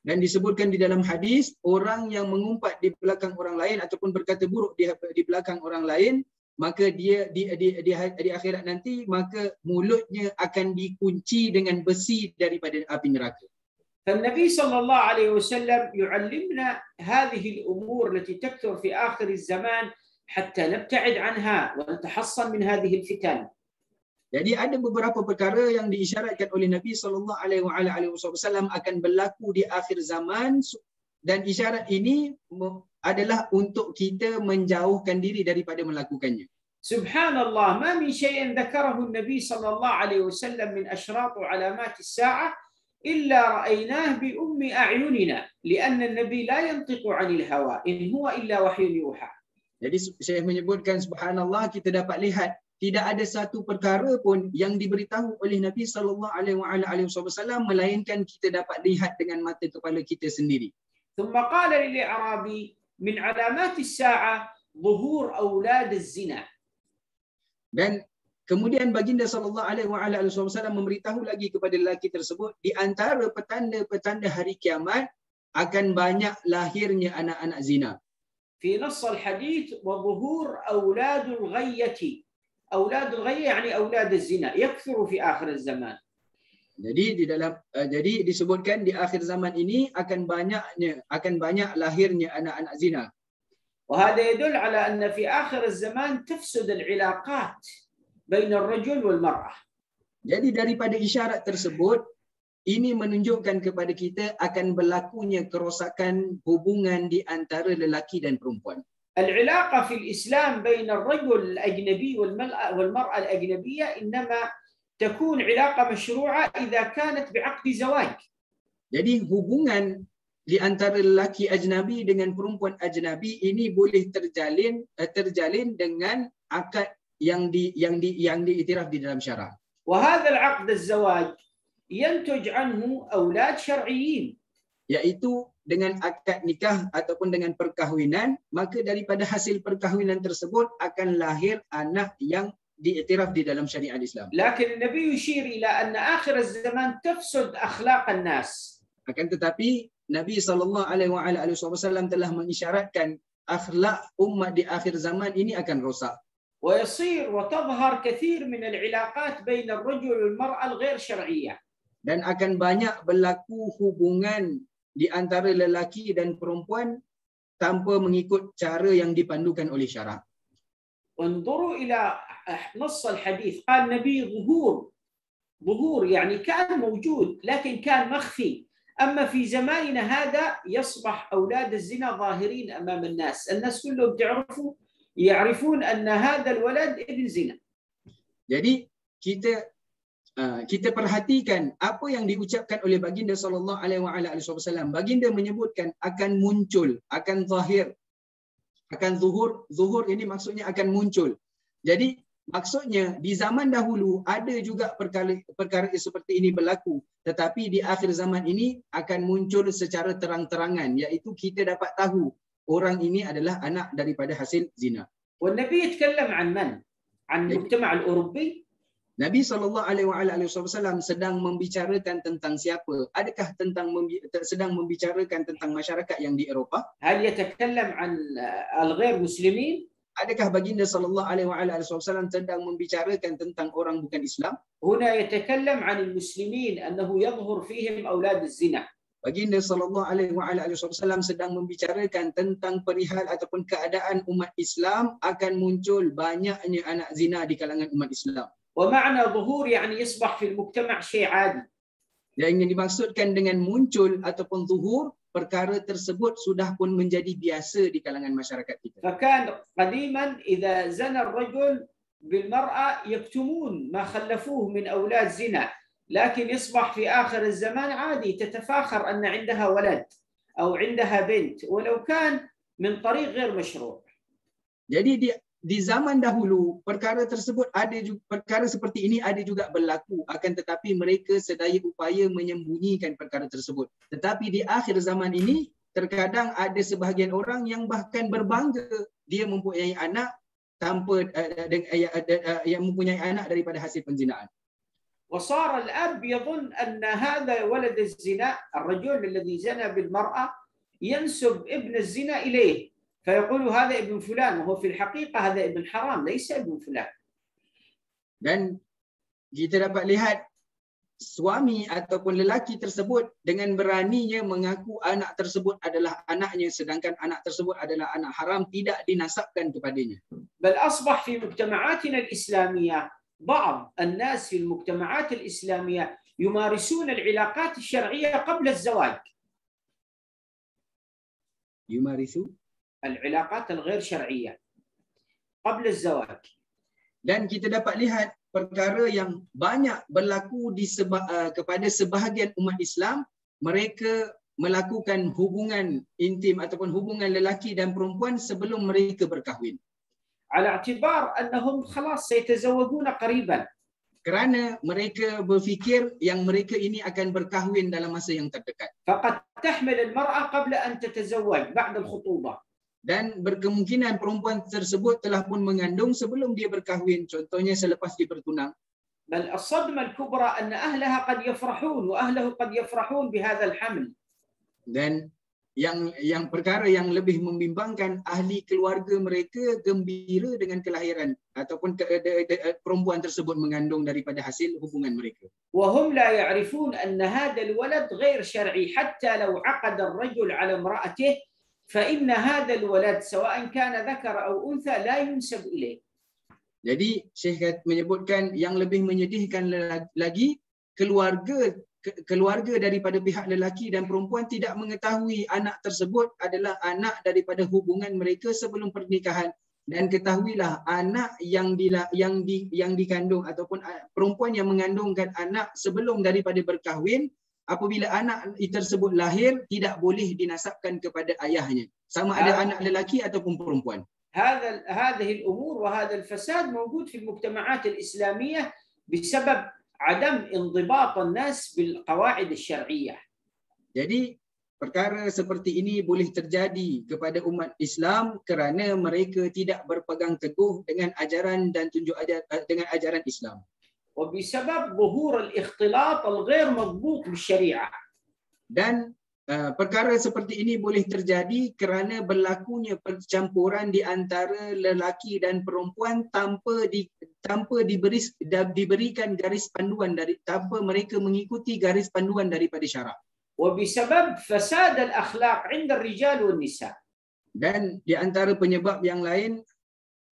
Dan disebutkan di dalam hadis, orang yang mengumpat di belakang orang lain ataupun berkata buruk di belakang orang lain, maka dia di akhirat nanti, maka mulutnya akan dikunci dengan besi daripada api neraka. فالنبي صلى الله عليه وسلم يعلمنا هذه الأمور التي تكثر في آخر الزمان حتى نبتعد عنها ونتحصن من هذه الفتن. Jadi ada beberapa perkara yang diisyaratkan oleh Nabi SAW akan berlaku di akhir zaman, dan isyarat ini adalah untuk kita menjauhkan diri daripada melakukannya. Subhanallah, ma min syai'in dzakarahu an-nabi sallallahu alaihi wasallam min asyrat wa alamat as-sa'ah illa ra'aynah bi ummi a'yunina li'anna an-nabi la yantiqu 'anil hawa in huwa illa wahyun yuha. Jadi saya menyebutkan subhanallah, kita dapat lihat tidak ada satu perkara pun yang diberitahu oleh Nabi SAW melainkan kita dapat lihat dengan mata kepala kita sendiri. ثم قال للأعرابي من علامات الساعة ظهور أولاد الزنا. Dan kemudian baginda SAW memberitahu lagi kepada lelaki tersebut, di antara petanda-petanda hari kiamat akan banyak lahirnya anak-anak zina. في نص الحديث وظهور أولاد الغية. أولاد الغية يعني أولاد الزنا يكثر في آخر الزمان. Jadi disebutkan di akhir zaman ini akan banyak lahirnya anak-anak zina. وهذا يدل على أن في آخر الزمان تفسد العلاقات بين الرجل والمرأة. Jadi daripada isyarat tersebut, ini menunjukkan kepada kita akan berlakunya kerosakan hubungan di antara lelaki dan perempuan. العلاقة في الإسلام بين الرجل الأجنبي والمرأة الأجنبية إنما تكون علاقة مشروعة إذا كانت بعقد زواج. Jadi hubungan di antara lelaki ajnabi dengan perempuan ajnabi ini boleh terjalin dengan akad yang diiktiraf di dalam syarak. وهذا العقد الزواج ينتج عنه أولاد شرعيين. Yaitu dengan akad nikah ataupun dengan perkahwinan, maka daripada hasil perkahwinan tersebut akan lahir anak yang diiktiraf di dalam syariat Islam. لكن النبي يشير إلى أن آخر الزمان تفسد أخلاق الناس. Akan tetapi Nabi SAW telah mengisyaratkan akhlak umat di akhir zaman ini akan rosak. ويصير وتظهر كثير من العلاقات بين الرجل والمرأة الغير شرعية. Dan akan banyak berlaku hubungan di antara lelaki dan perempuan tanpa mengikut cara yang dipandukan oleh syarak. انظروا إلى نص الحديث قال النبي ظهور يعني كان موجود لكن كان مخفي. أما في زماننا هذا يصبح أولاد الزنا ظاهرين أمام الناس كلهم يعرفون أن هذا الولد ابن زنا. Jadi kita perhatikan apa yang diucapkan oleh baginda SAW. Baginda menyebutkan akan muncul, akan zahir, akan zuhur ini maksudnya akan muncul. Jadi maksudnya di zaman dahulu ada juga perkara seperti ini berlaku, tetapi di akhir zaman ini akan muncul secara terang-terangan, iaitu kita dapat tahu orang ini adalah anak daripada hasil zina. والنبي يتكلم عن من؟ عن المجتمع الأوروبي؟ Nabi SAW sedang membicarakan tentang siapa? Adakah sedang membicarakan tentang masyarakat yang di Eropah? هل يتكلم عن الغير مسلمين؟ Adakah baginda SAW sedang membicarakan tentang orang bukan Islam? هنا يتكلم عن المسلمين أنه يظهر فيهم أولاد الزنا. Baginda SAW sedang membicarakan tentang perihal ataupun keadaan umat Islam akan muncul banyaknya anak zina di kalangan umat Islam. ومعنى ظهور يعني يصبح في المجتمع شيء عادي. Yang dimaksudkan dengan muncul ataupun zuhur, perkara tersebut sudah pun menjadi biasa di kalangan masyarakat kita. فكان قديما إذا زنى الرجل بالمرأة يكتمون ما خلفوه من أولاد زنا، لكن يصبح في آخر الزمان عادي تتفاخر أن عندها ولد أو عندها بنت ولو كان من طريق غير مشروع. Jadi di zaman dahulu perkara tersebut perkara seperti ini ada juga berlaku, akan tetapi mereka sedaya upaya menyembunyikan perkara tersebut. Tetapi di akhir zaman ini terkadang ada sebahagian orang yang bahkan berbangga dia mempunyai anak yang mempunyai anak daripada hasil penzinaan. وصار الأب يظن أن هذا ولد الزنا، الرجل الذي زنى بالمرأة ينسب ابن الزنا إليه فيقول هذا ابن فلان، وهو في الحقيقة هذا ابن حرام ليس ابن فلان. Dan kita dapat lihat suami ataupun lelaki tersebut dengan beraninya mengaku anak tersebut adalah anaknya, sedangkan anak tersebut adalah anak haram, tidak dinasabkan kepadanya. بل أصبح في مجتمعاتنا الإسلامية بعض الناس في المجتمعات الإسلامية يمارسون العلاقات الشرعية قبل الزواج. Yumarisu. العلاقات الغير شرعية قبل الزواج. Dan kita dapat lihat perkara yang banyak berlaku kepada sebahagian umat Islam, mereka melakukan hubungan intim ataupun hubungan lelaki dan perempuan sebelum mereka berkahwin. على اعتبار أنهم خلاص سيتزوجون قريبا. Kerana mereka berfikir yang mereka ini akan berkahwin dalam masa yang terdekat. فقد تحمل المرأة قبل أن تتزوج بعد الخطوبة. Dan berkemungkinan perempuan tersebut telah pun mengandung sebelum dia berkahwin, contohnya selepas dia bertunang. بل الصدمة الكبرى أن أهلها قد يفرحون وأهله قد يفرحون بهذا الحمل. Dan yang perkara yang lebih membimbangkan, ahli keluarga mereka gembira dengan kelahiran ataupun perempuan tersebut mengandung daripada hasil hubungan mereka. وهم لا يعرفون أن هذا الولد غير شرعي حتى لو عقد الرجل على امرأته فإن هذا الولد سواء كان ذكر أو أنثى لا ينسب إليه. Jadi Syekh menyebutkan yang lebih menyedihkan lagi, keluarga daripada pihak lelaki dan perempuan tidak mengetahui anak tersebut adalah anak daripada hubungan mereka sebelum pernikahan. Dan ketahuilah anak yang dikandung ataupun perempuan yang mengandungkan anak sebelum daripada berkahwin, apabila anak tersebut lahir tidak boleh dinasabkan kepada ayahnya, sama ada anak lelaki ataupun perempuan. هذه الأمور وهذا الفساد موجود في المجتمعات الإسلامية بسبب عدم انضباط الناس بالقواعد الشرعية. Jadi perkara seperti ini boleh terjadi kepada umat Islam kerana mereka tidak berpegang teguh dengan ajaran dan dengan ajaran Islam. وبسبب ظهور الاختلاط الغير مضبوط بالشريعة. Dan perkara seperti ini boleh terjadi kerana berlakunya percampuran di antara lelaki dan perempuan tanpa diberikan garis panduan tanpa mereka mengikuti garis panduan daripada syarak. وبسبب فساد الأخلاق عند الرجال والنساء. Dan di antara penyebab yang lain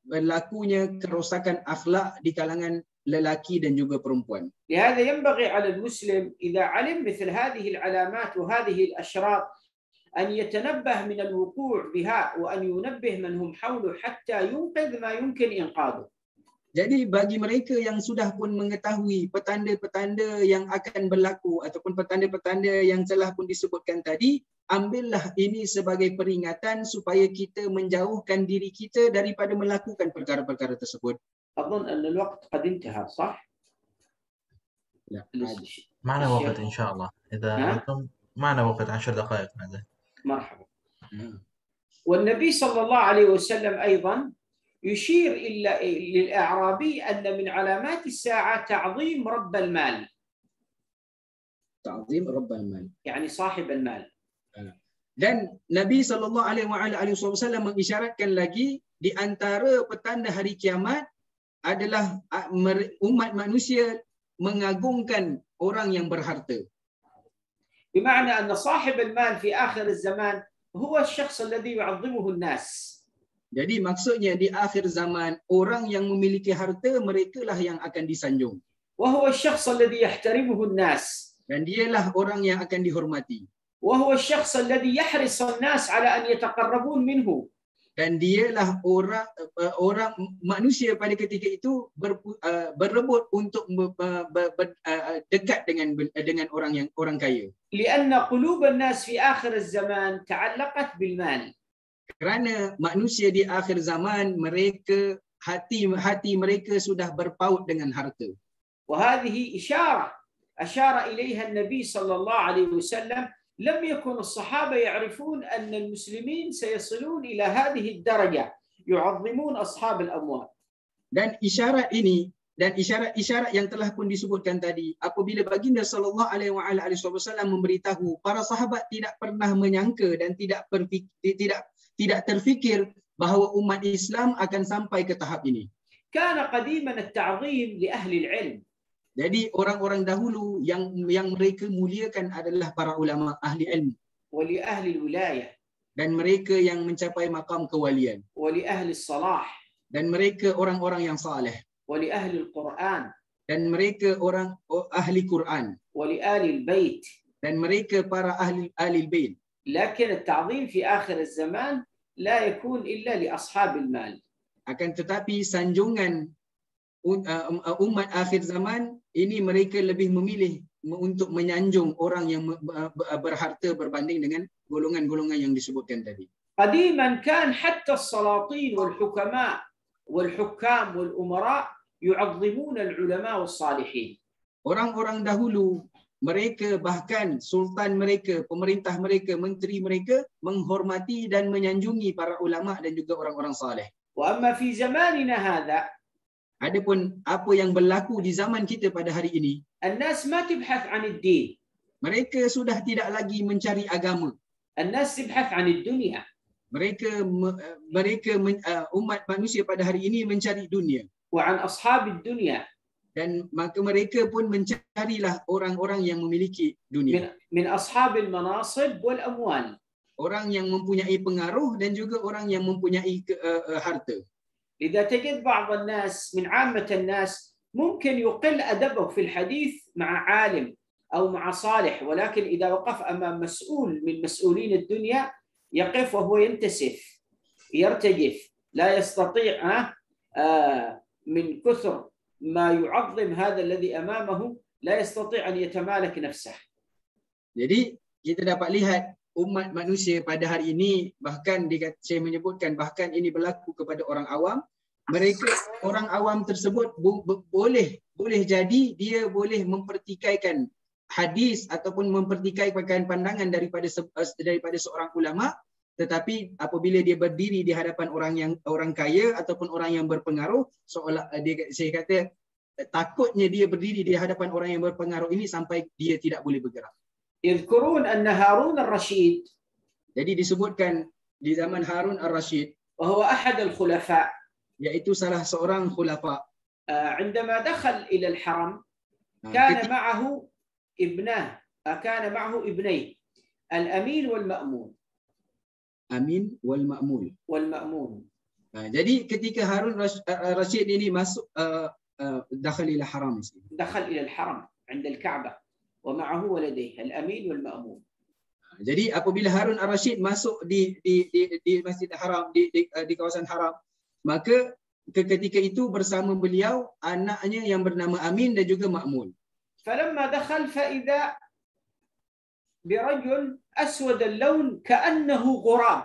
berlakunya kerosakan akhlak di kalangan lelaki dan juga perempuan. لهذا ينبغي على المسلم إذا علم مثل هذه العلامات وهذه الأشراط أن يتنبه من الوقوع بها وأن ينبه من هم حوله حتى ينقذ ما يمكن إنقاذه. Jadi bagi mereka yang sudah pun mengetahui petanda-petanda yang akan berlaku ataupun petanda-petanda yang telah pun disebutkan tadi, ambillah ini sebagai peringatan supaya kita menjauhkan diri kita daripada melakukan perkara-perkara tersebut. أظن أن الوقت قد انتهى صح؟ لا معنا وقت إن شاء الله إذا أنتم معنا وقت 10 دقائق ماذا؟ مرحبا. والنبي صلى الله عليه وسلم أيضا يشير إلى للأعرابي أن من علامات الساعة تعظيم رب المال، ta'zim rabbal mal. يعني صاحب المال. Dan Nabi SAW mengisyaratkan lagi di antara petanda hari kiamat adalah umat manusia mengagungkan orang yang berharta. بمعنى أن صاحب المال في آخر الزمان هو الشخص الذي يعظمه الناس. Jadi maksudnya di akhir zaman orang yang memiliki harta merekalah yang akan disanjung. وهو الشخص الذي يحترمه الناس. Dan dialah orang yang akan dihormati. وهو الشخص الذي يحرص الناس على أن يتقربون منه. Dan dialah orang manusia pada ketika itu berebut untuk dekat dengan orang kaya. لأن قلوب الناس في آخر الزمان تعلقت بالمال. Kerana manusia di akhir zaman mereka hati mereka sudah berpaut dengan harta. وهذه إشارة أشار إليها النبي صلى الله عليه وسلم. لم يكن الصحابة يعرفون أن المسلمين سيصلون إلى هذه الدرجة يعظمون أصحاب الأموال. Dan isyarat ini dan isyarat yang telah pun disebutkan tadi, apabila baginda sallallahu alaihi wasallam memberitahu, para sahabat tidak pernah menyangka dan tidak terfikir bahawa umat Islam akan sampai ke tahap ini. كان قديما التعظيم لأهل العلم. Jadi orang-orang dahulu yang mereka muliakan adalah para ulama ahli ilmu. ولأهل الولاية. Dan mereka yang mencapai maqam kewalian. ولأهل الصلاح. Dan mereka orang-orang yang saleh. ولأهل القرآن. Dan mereka orang ahli Quran. ولآل البيت. Dan mereka para ahli bait. لكن التعظيم في آخر الزمان لا يكون إلا لأصحاب المال. Akan tetapi sanjungan umat akhir zaman ini mereka lebih memilih untuk menyanjung orang yang berharta berbanding dengan golongan-golongan yang disebutkan tadi. قديما كان حتى السلاطين والحكماء والحكام والأمراء يعظمون العلماء والصالحين. Orang-orang dahulu mereka bahkan sultan mereka, pemerintah mereka, menteri mereka menghormati dan menyanjungi para ulama dan juga orang-orang saleh. وأما في زماننا هذا, adapun apa yang berlaku di zaman kita pada hari ini, الناس ما تبحث عن الدين. Mereka sudah tidak lagi mencari agama. الناس تبحث عن الدنيا. Mereka umat manusia pada hari ini mencari dunia. وعن أصحاب الدنيا. Dan maka mereka pun mencarilah orang-orang yang memiliki dunia. من أصحاب المناصب والأموال. Orang yang mempunyai pengaruh dan juga orang yang mempunyai harta. إذا تجد بعض الناس من عامة الناس ممكن يقل أدبه في الحديث مع عالم أو مع صالح، ولكن إذا وقف أمام مسؤول من مسؤولين الدنيا يقف وهو ينتسف يرتجف، لا يستطيع من كثر ما يعظم هذا الذي أمامه لا يستطيع أن يتمالك نفسه. Jadi kita dapat lihat umat manusia pada hari ini, bahkan saya menyebutkan bahkan ini berlaku kepada orang awam. Mereka orang awam tersebut boleh jadi dia boleh mempertikaikan hadis ataupun mempertikaikan pandangan daripada seorang ulama, tetapi apabila dia berdiri di hadapan orang kaya ataupun orang yang berpengaruh, seolah saya kata takutnya dia berdiri di hadapan orang yang berpengaruh ini sampai dia tidak boleh bergerak. يذكرون أن هارون الرشيد. Jadi disebutkan di zaman Harun al-Rashid, وهو أحد الخلفاء, yaitu salah seorang khulafa. عندما دخل إلى الحرم كان معه ابنين الأمين والمأمون. Amin wal Ma'mun. Jadi ketika Harun al-Rashid ini masuk دخل إلى الحرم. دخل إلى الحرم عند الكعبة. ومعه ولديه الأمين والمأمون. Jadi apabila Harun al-Rashid masuk di Masjidil Haram, di kawasan Haram, maka ketika itu bersama beliau anaknya yang bernama Amin dan juga Ma'mun. فلما دخل فإذا برجل أسود اللون كأنه غراب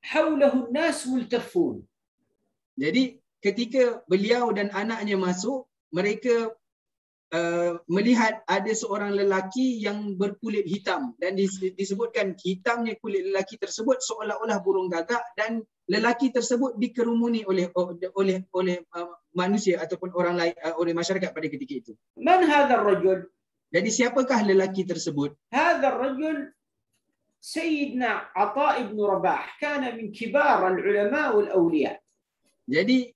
حوله الناس ملتفون. Jadi ketika beliau dan anaknya masuk, mereka melihat ada seorang lelaki yang berkulit hitam dan disebutkan hitamnya kulit lelaki tersebut seolah-olah burung gagak dan lelaki tersebut dikerumuni oleh manusia ataupun orang lain, oleh masyarakat pada ketika itu. من هذا الرجل؟ Jadi siapakah lelaki tersebut? هذا الرجل سيدنا عطاء بن رباح، كان من كبار العلماء والأولياء. Jadi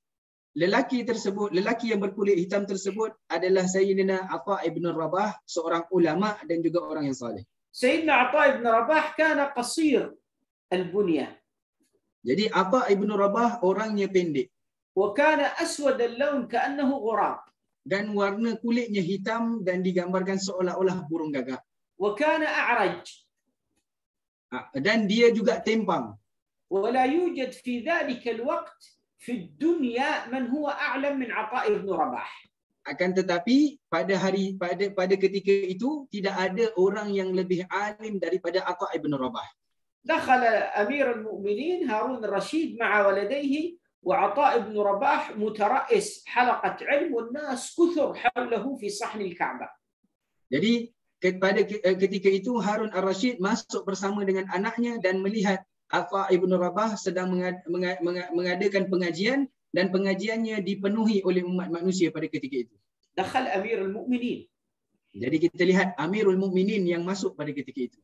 lelaki yang berkulit hitam tersebut adalah Sayyidina Atha ibn Rabah, seorang ulama dan juga orang yang saleh. سيدنا عطاء بن رباح كان قصير البنية. Jadi Atha ibn Rabah orangnya pendek. وكان أسود اللون كأنه غراب. Dan warna kulitnya hitam dan digambarkan seolah-olah burung gagak. وكان أعرج. Dan dia juga tempang. ولا يوجد في ذلك الوقت في الدنيا من هو أعلم من عطاء بن رباح. Akan tetapi pada ketika itu tidak ada orang yang lebih alim daripada Atha ibn Rabah. دخل أمير المؤمنين هارون الرشيد مع ولديه وعطاء بن رباح مترأس حلقة علم والناس كثر حوله في صحن الكعبة. Jadi pada ketika itu Harun al-Rashid masuk bersama dengan anaknya dan melihat Atha ibn Rabah sedang mengadakan pengajian dan pengajiannya dipenuhi oleh umat manusia pada ketika itu. دخل أمير المؤمنين. Jadi kita lihat Amirul Mukminin yang masuk pada ketika itu.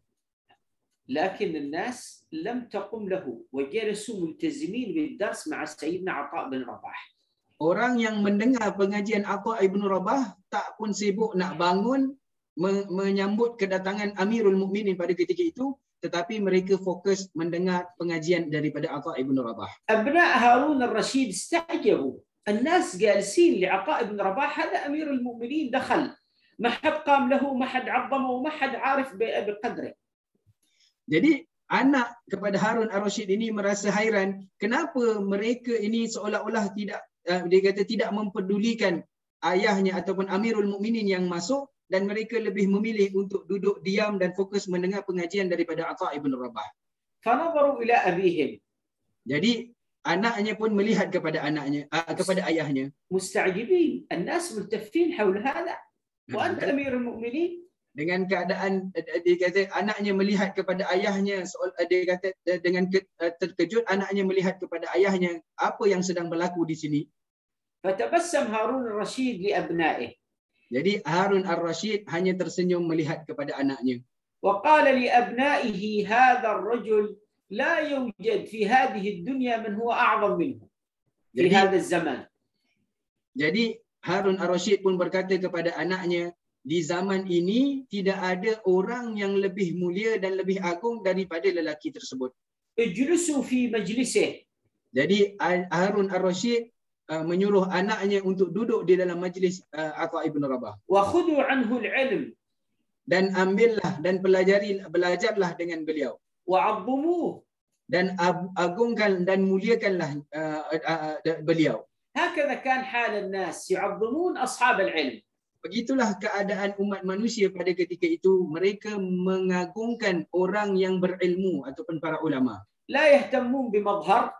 لكن الناس لم تقم له وجلسوا ملتزمين بالدرس مع سيدنا عطاء بن رباح. Orang yang mendengar pengajian Atha ibn Rabah tak pun sibuk nak bangun menyambut kedatangan Amirul Mukminin pada ketika itu, tetapi mereka fokus mendengar pengajian daripada Atha ibn Rabah. أبناء هارون الرشيد استعجبوا، الناس جالسين لعطاء بن رباح، هذا أمير المؤمنين دخل، ما حد قام له، ما حد عظمه، وما حد عارف بقدره. Jadi anak kepada Harun al-Rashid ini merasa hairan, kenapa mereka ini seolah-olah tidak mempedulikan ayahnya ataupun Amirul Mukminin yang masuk, dan mereka lebih memilih untuk duduk diam dan fokus mendengar pengajian daripada Atha ibn Rabah. فنظروا إلى أبيهم. Jadi anaknya pun melihat kepada ayahnya. مستعجبين، الناس ملتفين حول هذا، وأنت أمير المؤمنين. Dengan keadaan dia kata anaknya melihat kepada ayahnya, dia kata dengan terkejut anaknya melihat kepada ayahnya, apa yang sedang berlaku di sini. فتبسم هارون الرشيد لأبنائه. Jadi Harun al-Rashid hanya tersenyum melihat kepada anaknya. وقال لأبنائه هذا الرجل لا يوجد في هذه الدنيا من هو أعظم منه في هذا الزمان. Jadi Harun al-Rashid pun berkata kepada anaknya, di zaman ini tidak ada orang yang lebih mulia dan lebih agung daripada lelaki tersebut. اجلسوا في مجلسه. Jadi Harun al-Rashid menyuruh anaknya untuk duduk di dalam majlis Atha ibn Rabah. وخذوا عنه العلم. Dan ambillah dan belajarlah dengan beliau. وعظموه. Dan agungkan dan muliakanlah beliau. هكذا كان حال الناس، يعظمون أصحاب العلم. Begitulah keadaan umat manusia pada ketika itu, mereka mengagungkan orang yang berilmu ataupun para ulama. لا يهتمون بمظهر.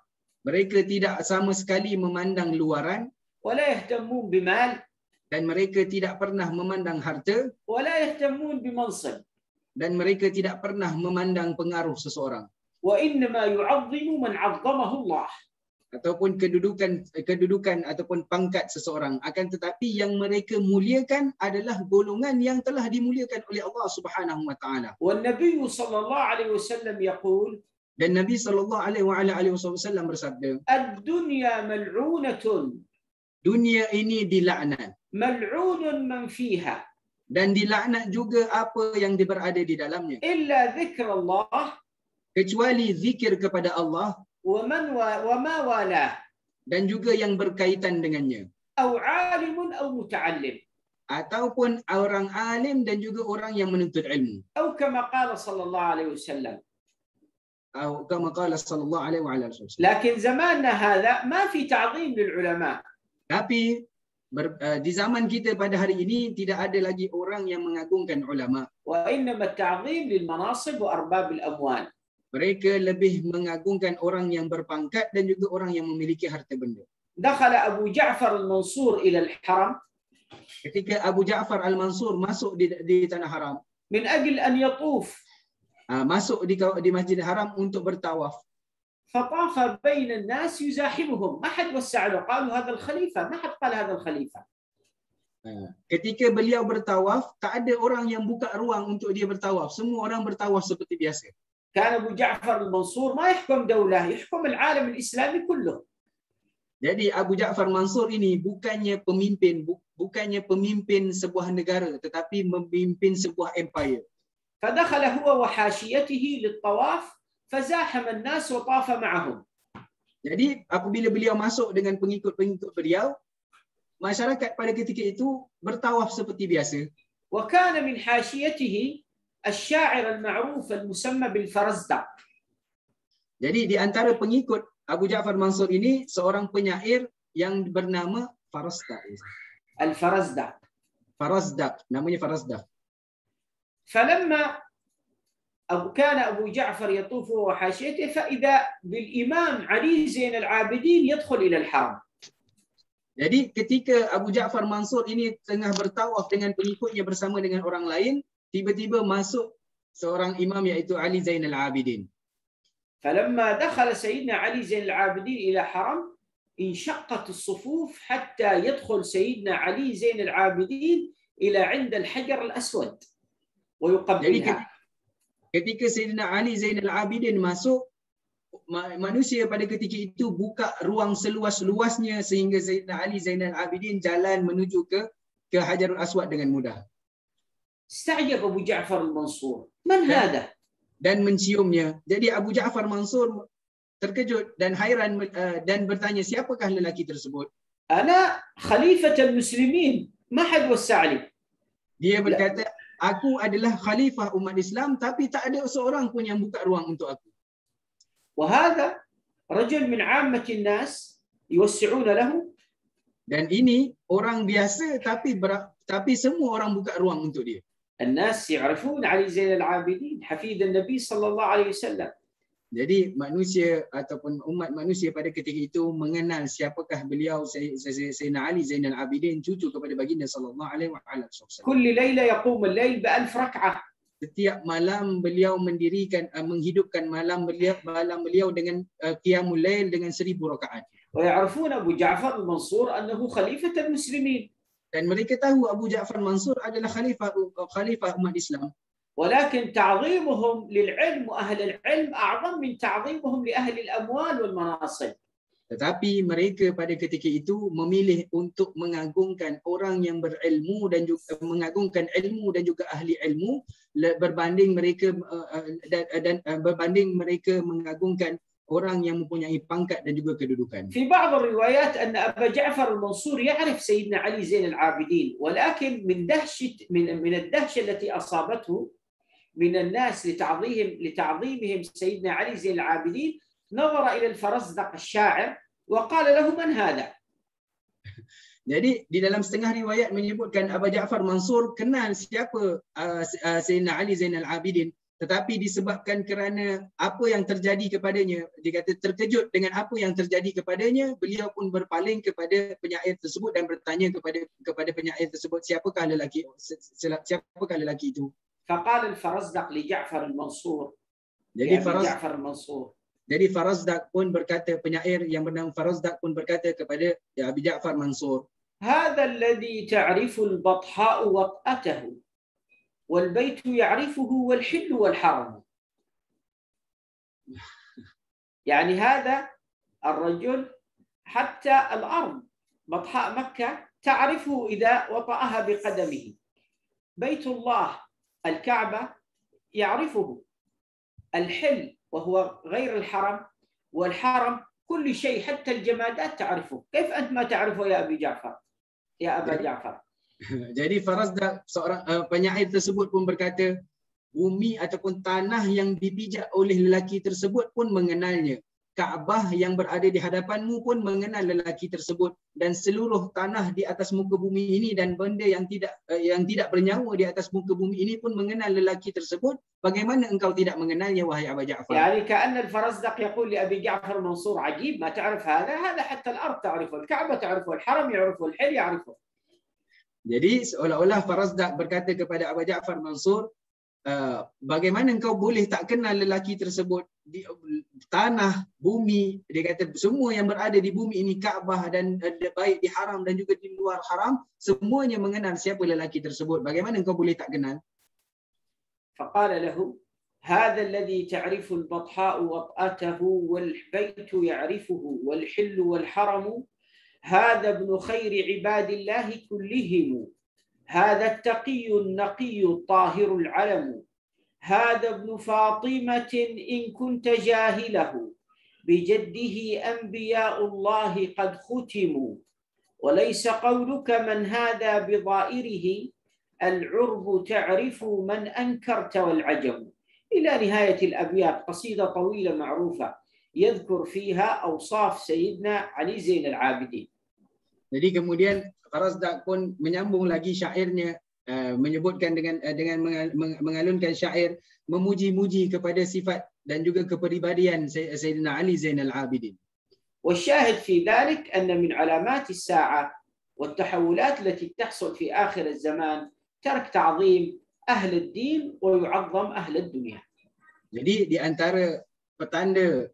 Mereka tidak sama sekali memandang luaran. ولا يهتمون بمال. Dan mereka tidak pernah memandang harta. ولا يهتمون بمنصب. Dan mereka tidak pernah memandang pengaruh seseorang. وإنما يعظم من عظمه الله. Ataupun kedudukan ataupun pangkat seseorang, akan tetapi yang mereka muliakan adalah golongan yang telah dimuliakan oleh Allah Subhanahu wa taala. والنبي صلى الله عليه وسلم يقول. Dan Nabi sallallahu alaihi wasallam bersabda, الدنيا ملعونة. Dunia ini dilaknat. ملعون من فيها. Dan dilaknat juga apa yang berada di dalamnya. إلا ذكر الله. Kecuali zikir kepada Allah. وما والاه. Dan juga yang berkaitan dengannya. أو عالم أو متعلم. Ataupun orang alim dan juga orang yang menuntut ilmu. أو كما قال صلى الله عليه وسلم. أو كما قال صلى الله عليه وسلم. لكن زماننا هذا ما في تعظيم للعلماء. Tapi di zaman kita pada hari ini tidak ada lagi orang yang mengagungkan ulama. وإنما التعظيم للمناصب وأرباب الأموال. Mereka lebih mengagungkan orang yang berpangkat dan juga orang yang memiliki harta benda. دخل أبو جعفر المنصور إلى الحرم. ketika Abu Ja'far Al-Mansur masuk di tanah haram, من أجل أن يطوف، masuk di Masjidil Haram untuk bertawaf. فطاف بين الناس يزاحمهم، ما حد وسع له، قالوا هذا الخليفة، ما حد قال هذا الخليفة. Ketika beliau bertawaf, tak ada orang yang buka ruang untuk dia bertawaf. Semua orang bertawaf seperti biasa. كان أبو جعفر المنصور ما يحكم دولة، يحكم العالم الإسلامي كله. Jadi Abu Ja'far Mansur ini bukannya pemimpin sebuah negara, tetapi memimpin sebuah empire. فدخل هو وحاشيته للطواف فزاحم الناس وطاف معهم. Jadi apabila beliau masuk dengan pengikut-pengikut beliau, masyarakat pada ketika itu bertawaf seperti biasa. وكان من حاشيته الشاعر المعروف المسمى بالفرزدق. Jadi di antara pengikut Abu Ja'far Mansur ini seorang penyair yang bernama Farasdak. الفرزدق. Farasdak, namanya Farasdak. فلما كان أبو جعفر يطوف وحاشيته فإذا بالإمام علي زين العابدين يدخل إلى الحرم. Jadi ketika Abu Ja'far Mansur ini tengah bertawaf dengan pengikutnya bersama dengan orang lain, tiba-tiba masuk seorang imam iaitu Ali Zainal Abidin. فلما دخل سيدنا علي زين العابدين إلى حرم انشقت الصفوف حتى يدخل سيدنا علي زين العابدين إلى عند الحجر الأسود ويقبلها. Ketika Sayyidina Ali Zainal Abidin masuk, manusia pada ketika itu buka ruang seluas-luasnya sehingga Sayyidina Ali Zainal Abidin jalan menuju ke Hajarul Aswad dengan mudah. استعجب أبو جعفر المنصور، من هذا؟ Dan menciumnya. Jadi Abu Ja'far Mansur terkejut dan hairan dan bertanya, siapakah lelaki tersebut? أنا خليفة المسلمين، ما حد وسع لي. Dia berkata, aku adalah khalifah umat Islam tapi tak ada seorang pun yang buka ruang untuk aku. وهذا رجل من عامة الناس يوسعون له. Dan ini orang biasa tapi semua orang buka ruang untuk dia. الناس يعرفون علي زين العابدين حفيد النبي صلى الله عليه وسلم. Jadi manusia ataupun umat manusia pada ketika itu mengenal siapakah beliau, Sayyidina Ali Zainal Abidin, cucu kepada baginda sallallahu alaihi wasallam. كل ليلة يقوم الليل ب1000 ركعة. Setiap malam beliau menghidupkan malam beliau dengan qiyamul lail dengan 1000 rakaat. ويعرفون أبو جعفر المنصور أنه خليفة المسلمين. Dan mereka tahu Abu Ja'far Mansur adalah khalifah umat Islam. ولكن تعظيمهم للعلم وأهل العلم أعظم من تعظيمهم لأهل الأموال والمناصب. Tetapi mereka pada ketika itu memilih untuk mengagungkan orang yang berilmu dan juga mengagungkan ilmu dan juga ahli ilmu berbanding mereka mengagungkan orang yang mempunyai pangkat dan juga kedudukan. في بعض الروايات أن أبا جعفر المنصور يعرف سيدنا علي زين العابدين، ولكن من الدهشة التي أصابته من الناس لتعظيمهم سيدنا علي زين العابدين نظر إلى الفرزدق الشاعر وقال له من هذا؟ Jadi di dalam setengah riwayat menyebutkan Abu Ja'far Mansur kenal siapa Sayyidina Ali Zainal Abidin, tetapi disebabkan kerana apa yang terjadi kepadanya, dia kata terkejut dengan apa yang terjadi kepadanya, beliau pun berpaling kepada penyair tersebut dan bertanya kepada penyair tersebut, siapakah lelaki itu? فقال الفرزدق لجعفر المنصور. Jadi Farasdak pun berkata, penyair yang bernama Farasdak pun berkata kepada Abu Ja'far Mansur, هذا الذي تعرف البطحاء وطأته والبيت يعرفه والحل والحرم. يعني هذا الرجل حتى الأرض بطحاء مكة تعرفه إذا وطأها بقدمه. بيت الله الكعبة يعرفه، الحل وهو غير الحرم، والحرم كل شيء حتى الجمادات تعرفه. كيف أنت ما تعرفه يا أبي جعفر يا أبا جعفر؟ Jadi Farasdak, seorang penyair tersebut pun berkata, bumi ataupun tanah yang dipijak oleh lelaki tersebut pun mengenalnya. Kaabah yang berada di hadapanmu pun mengenal lelaki tersebut, dan seluruh tanah di atas muka bumi ini dan benda yang tidak bernyawa di atas muka bumi ini pun mengenal lelaki tersebut. Bagaimana engkau tidak mengenalnya wahai Abu Ja'far? يعني كأن الفرزدق يقول لأبي جعفر منصور عجيب ما تعرف هذا حتى الأرض تعرفه، الكعبة تعرفه، الحرم يعرفه، الحل يعرفه. Jadi seolah-olah Farazdak berkata kepada Abu Ja'far Mansur, bagaimana engkau boleh tak kenal lelaki tersebut? Di tanah, bumi, dia kata semua yang berada di bumi ini, Kaabah dan baik di haram dan juga di luar haram, semuanya mengenal siapa lelaki tersebut. Bagaimana engkau boleh tak kenal? فقال له هذا الذي تعرف البطحاء وطأته والبيت يعرفه والحل والحرم هذا ابن خير عباد الله كلهم هذا التقي النقي الطاهر العلم هذا ابن فاطمة إن كنت جاهله بجده أنبياء الله قد ختموا وليس قولك من هذا بضائره العرب تعرف من أنكرت والعجم إلى نهاية الأبيات. قصيدة طويلة معروفة يذكر فيها أوصاف سيدنا علي زين العابدين. Jadi kemudian Farazdak pun menyambung lagi syairnya, menyebutkan dengan mengalunkan syair memuji-muji kepada sifat dan juga kepribadian Sayyidina Ali Zainal Abidin. والشاهد في ذلك أن من علامات الساعة والتحولات التي تحصل في آخر الزمان ترك تعظيم أهل الدين ويعظم أهل الدنيا. Jadi di antara petanda,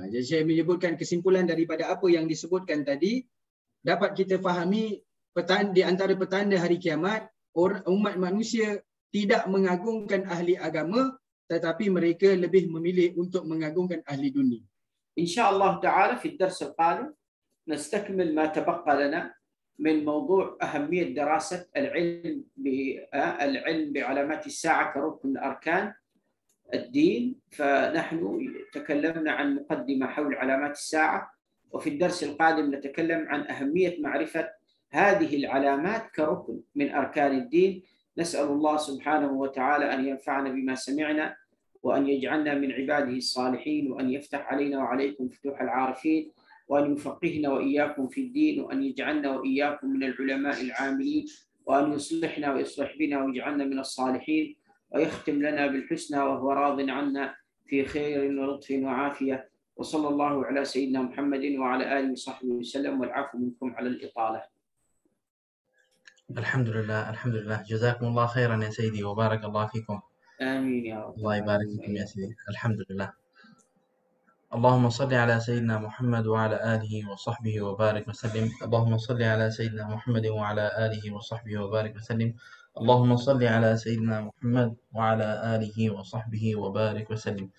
jadi saya menyebutkan kesimpulan daripada apa yang disebutkan tadi, dapat kita fahami di antara petanda hari kiamat, umat manusia tidak mengagungkan ahli agama, tetapi mereka lebih memilih untuk mengagungkan ahli dunia. إن شاء الله تعالى في الدرس القادم نستكمل ما تبقى لنا من موضوع أهمية دراسة العلم بعلامات الساعة كركن أركان الدين. فنحن تكلمنا عن مقدمة حول علامات الساعة، وفي الدرس القادم نتكلم عن أهمية معرفة هذه العلامات كركن من أركان الدين. نسأل الله سبحانه وتعالى أن ينفعنا بما سمعنا وأن يجعلنا من عباده الصالحين وأن يفتح علينا وعليكم فتوح العارفين وأن يفقهنا وإياكم في الدين وأن يجعلنا وإياكم من العلماء العاملين وأن يصلحنا ويصلح بنا ويجعلنا من الصالحين ويختم لنا بالحسنى وهو راض عنا في خير ولطف وعافية. وصلى الله على سيدنا محمد وعلى آله وصحبه وسلم والعفو منكم على الإطالة. الحمد لله جزاكم الله خيرا يا سيدي وبارك الله فيكم. آمين يا رب. الله يبارك فيكم يا سيدي. الحمد لله. اللهم صل على سيدنا محمد وعلى آله وصحبه وبارك وسلم. اللهم صل على سيدنا محمد وعلى آله وصحبه وبارك وسلم. اللهم صل على سيدنا محمد وعلى آله وصحبه وبارك وسلم.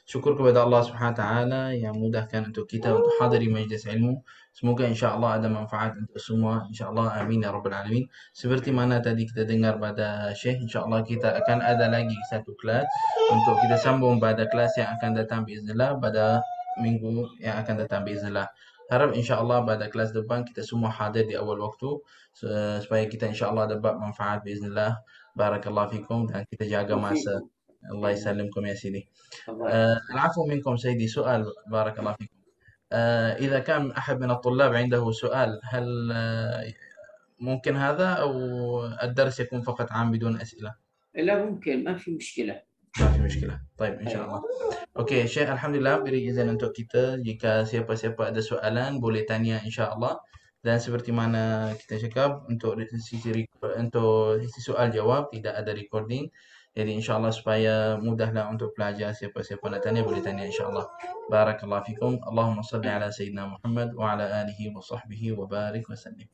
Syukur kepada Allah Subhanahu wa taala yang mudahkan untuk kita untuk hadiri majlis ilmu. Semoga insya-Allah ada manfaat untuk semua. Insya-Allah amin ya rabbal alamin. Seperti mana tadi kita dengar pada Syekh, insya-Allah kita akan ada lagi satu kelas untuk kita sambung pada kelas yang akan datang biiznillah pada minggu yang akan datang biiznillah. Harap insya-Allah pada kelas depan kita semua hadir di awal waktu supaya kita insya-Allah dapat manfaat biiznillah. Barakallahu fikum dan kita jaga masa. الله يسلمكم يا سيدي. العفو منكم سيدي. سؤال بارك الله فيكم. إذا كان أحد من الطلاب عنده سؤال هل ممكن هذا أو الدرس يكون فقط عام بدون أسئلة؟ لا ممكن، ما في مشكلة. ما في مشكلة. طيب إن شاء الله. Okey, Syekh, Alhamdulillah beri izin untuk kita. Jika siapa-siapa ada soalan boleh tanya insya-Allah. Dan seperti mana kita cakap untuk sisi soal jawab tidak ada recording. Jadi insya-Allah supaya mudahlah untuk pelajar, siapa-siapa nak tanya boleh tanya insya-Allah. Barakallahu fikum. Allahumma salli ala sayyidina Muhammad wa ala alihi wa sahbihi wa barik wa sallim.